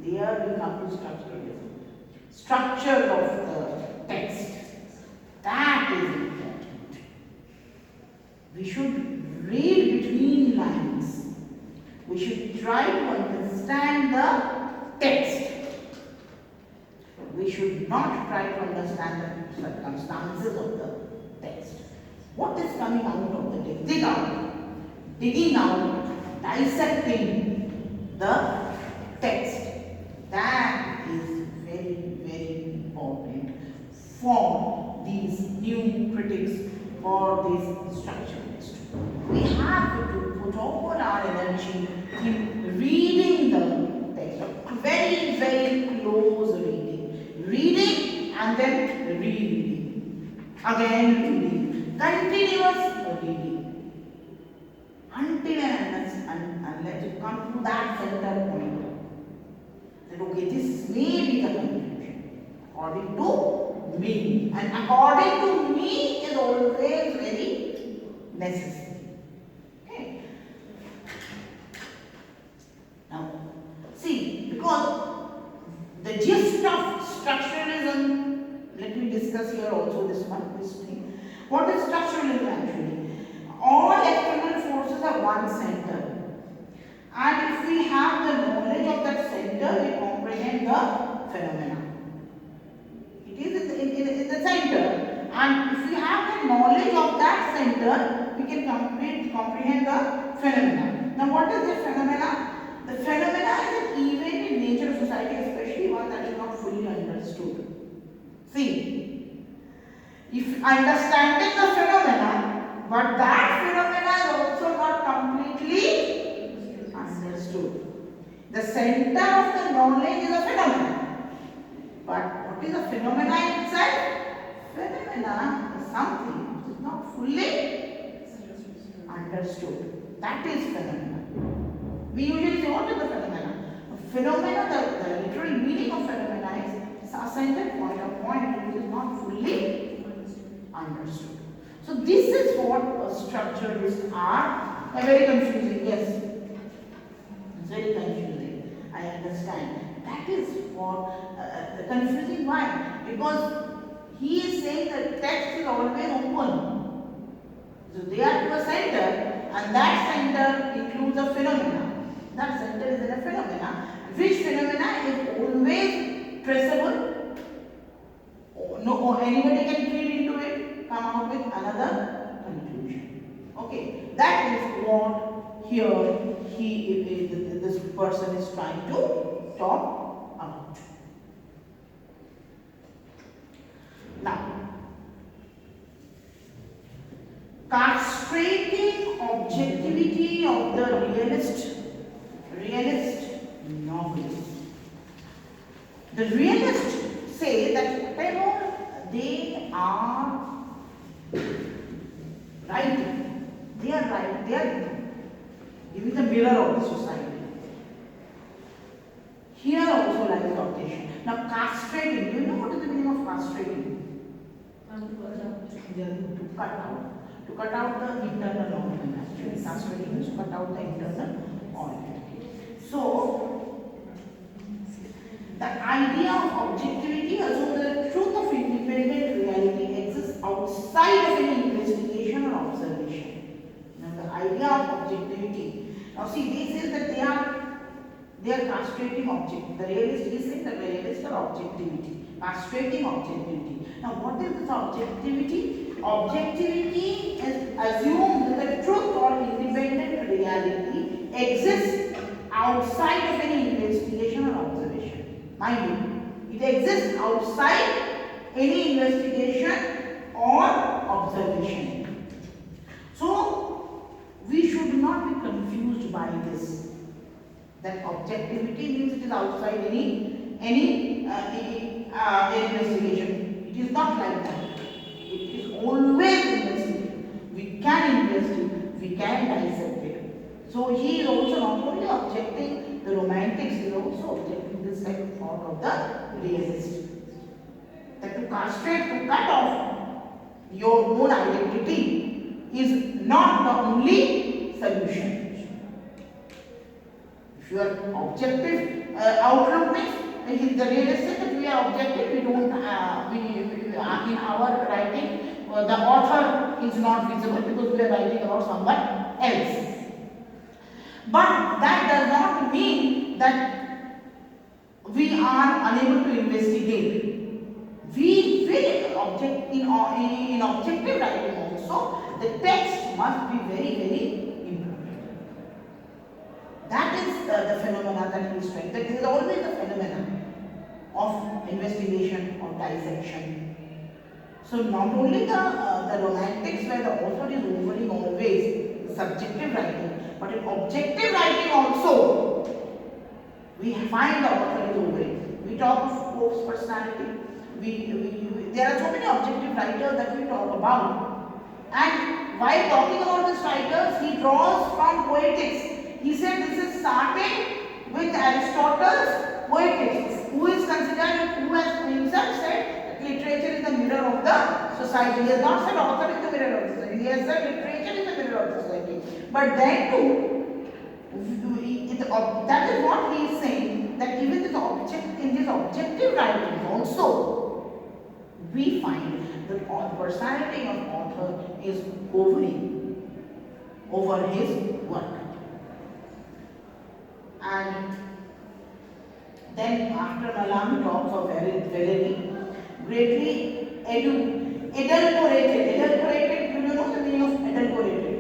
[SPEAKER 1] There we come to structuralism. Structure of the text. That is important. We should read between lines. We should try to understand the text. We should not try to understand the circumstances of the text. What is coming out of the text? Dig out. Digging out, dissecting the text. That is very important for these new critics, for these structuralists. We have to put all our energy in reading the text. Very close reading. Reading and then rereading. Again reading. Continuous reading. Until and unless you come to that center point. That okay, this may be the conclusion. According to me. And according to me is always very necessary. Okay. Now, see, because the gist of structuralism, let me discuss here also this thing. What is structuralism actually? All external forces have one center. And if we have the knowledge of that center, we comprehend the phenomena. It is in the center. And if we have the knowledge of that center, we can comprehend the phenomena. Now, what is the phenomena? The phenomena is an event in nature of society, especially one that is not fully understood. See, if understanding the phenomena, but that phenomena is also not completely understood. The center of the knowledge is a phenomena. But what is a phenomena itself? Phenomena is something which is not fully understood. That is phenomena. We usually say, what is the phenomena? A phenomena, the literal meaning of phenomena is a center point, a point which is not fully understood. So this is what structuralists are. Very confusing, yes. It's very confusing. I understand. That is what confusing. Why? Because he is saying that text is always open. So they are to a center, and that center includes a phenomena. That center is in a phenomena. Which phenomena is always traceable? Or anybody can read into it, come out with another conclusion. Okay, that is what here this person is trying to talk about. Now, castrating objectivity of the realist novelist. The realists say that whatever they are writing, they are giving the mirror of the society. Here also lies the objection. Now, castrating, do you know what is the meaning of castrating? To cut out the internal organ. Actually, castrating is to cut out the internal organ. So, the idea of objectivity assumes that the truth of independent reality exists outside of any investigation or observation. Now, the idea of objectivity. Now, see, they say that they are castrating object. The realist is saying that the realist are objectivity, castrating objectivity. Now, what is this objectivity? Objectivity is assumed that the truth or independent reality exists outside of any investigation or observation. Mind you, it exists outside any investigation or observation. So, we should not be confused by this. That objectivity means it is outside any investigation. It is not like that. It is always investigation. We can investigate, we can dissect it. So he is also not only objecting the romantics, he is also objecting this type of thought of the realist. That to castrate, to cut off your own identity is not the only solution. If your objective outlook means the realist says that we are objective, we don't in our writing the author is not visible because we are writing about someone else. But that does not mean that we are unable to investigate. We will object in objective writing also. The text must be very, very important. That is the phenomena that he is trying. That is always the phenomena of investigation or dissection. So not only the romantics where the author is overly always subjective writing, but in objective writing also we find the author is overing. We talk of Pope's personality. there are so many objective writers that we talk about. And while talking about these writers, he draws from poetics. He said this is starting with Aristotle's poetics, who is considered, who has himself said that literature is the mirror of the society. He has not said author is the mirror of the society. He has said literature is the mirror of the society. But then too, that is what he is saying, that even in this objective writing also, we find that the personality of author is hovering over his work. And then after Malam talks of Valery, greatly adulterated. Adulterated, do you know the meaning of adulterated?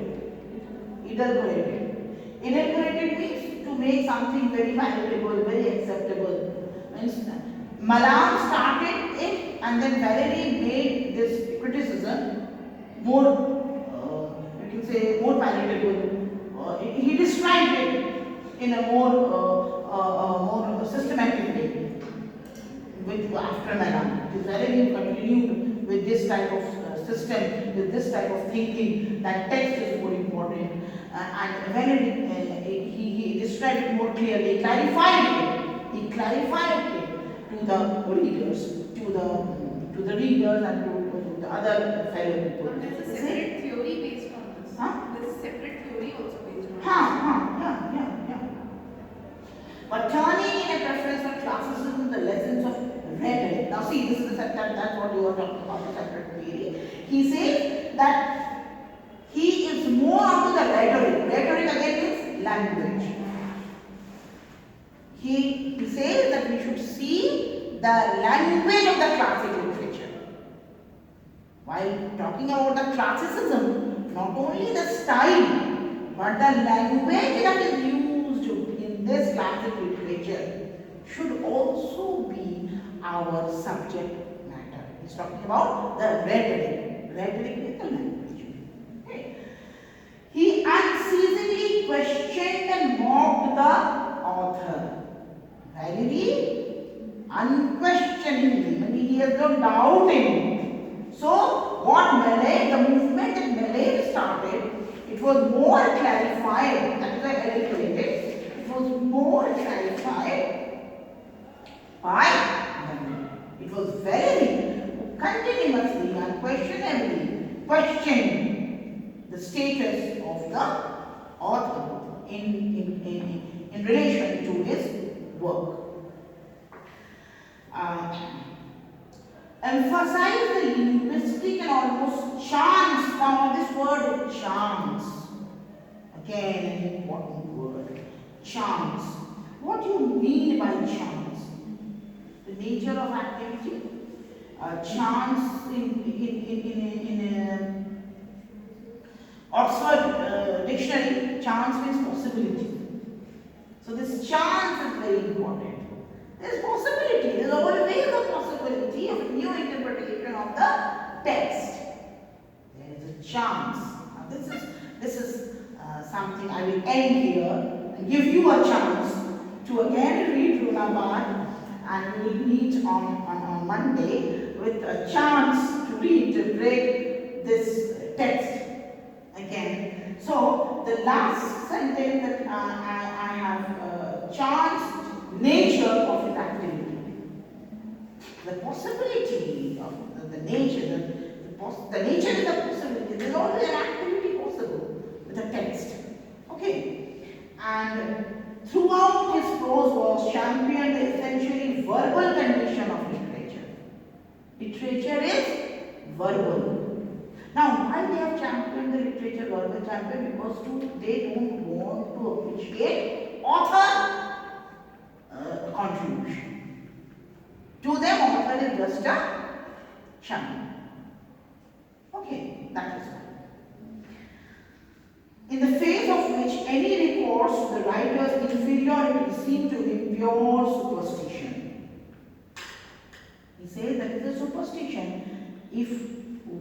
[SPEAKER 1] Adulterated means to make something very palatable, very acceptable. Means Malam started it and then Valery made this criticism more, you can say, more palatable. He described it in a more systematic way. After Malam, Valery continued with this type of system, with this type of thinking, that text is more important. And Valery, he described it more clearly, clarified it. He clarified it to the readers, to the readers and to the other fellow people.
[SPEAKER 3] But there's a separate theory based on this.
[SPEAKER 1] Huh?
[SPEAKER 3] There's a separate theory also based on this.
[SPEAKER 1] Yeah. But turning in a preference for classicism, the lessons of rhetoric. Now see, this is that's what you are talking about, the separate theory. He says that he is more onto the rhetoric. Rhetoric again means language. He says that we should see the language of the classical literature. While talking about the classicism, not only the style, but the language that is used in this classical literature should also be our subject matter. He's talking about the rhetoric. Rhetoric is the language. Okay. He unceasingly questioned and mocked the author. Valery unquestioningly, he has no doubt in it. So, what Millais, the movement that Millais started, it was more clarified, that is why I illustrated, it was more clarified by Valery. It was Valery who continuously, unquestionably questioned the status of the author in relation to his work. Emphasize the linguistic and almost chance. Now this word chance, again an important word. Chance. What do you mean by chance? The nature of activity. Chance in Oxford dictionary, chance means possibility. So this chance is very important. There is possibility. There is always a possibility of a new interpretation of the text. There is a chance. Now this is something I will end here and give you a chance to again read Runabad, and we will meet on Monday with a chance to read, to break this text again. So the last sentence that I have chanced nature of its activity. The possibility of the nature, the nature is a possibility. There is always an activity possible with a text. Okay. And throughout his prose works championed the essentially verbal condition of literature. Literature is verbal. Now, why they have championed the literature verbal champion? Because they don't want to appreciate author contribution. To them, author is just a champion. Okay, that is fine. In the face of which any recourse to the writer's inferiority seemed to him pure superstition. He says that it is a superstition if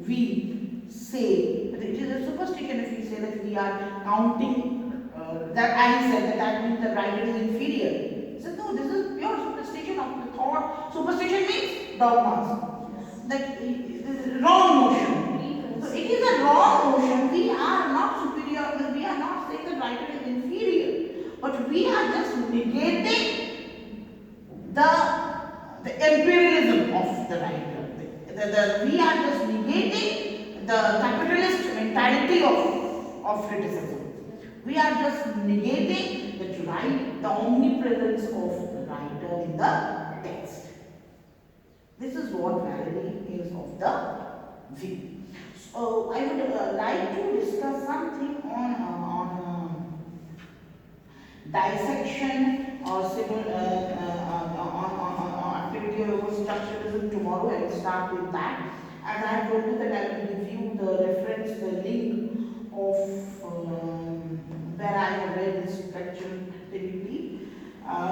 [SPEAKER 1] we say, but it is a superstition if we say that we are counting, that I said that means the writer is inferior. He says, no, this is pure superstition of the thought. Superstition means dogmas. That wrong notion. So it is a wrong notion. We are not superior. We are not saying the writer is inferior, but we are just negating the imperialism of the writer. We are just negating the capitalist mentality of criticism. We are just negating the omnipresence of the writer in the text. This is what validity is of the view. So I would like to discuss something on dissection or on activity over structuralism. Tomorrow I will start with that. As I have told you that I will give you the reference, the link of where I have read this structural activity.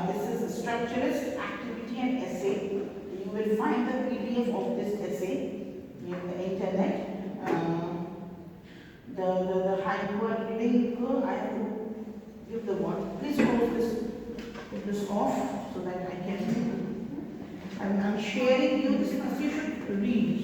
[SPEAKER 1] This is a structuralist activity and essay. You will find the PDF of this essay in the internet. The hyperlink I have to give the one. Please put this off so that I can. I'm sharing you this. You should read.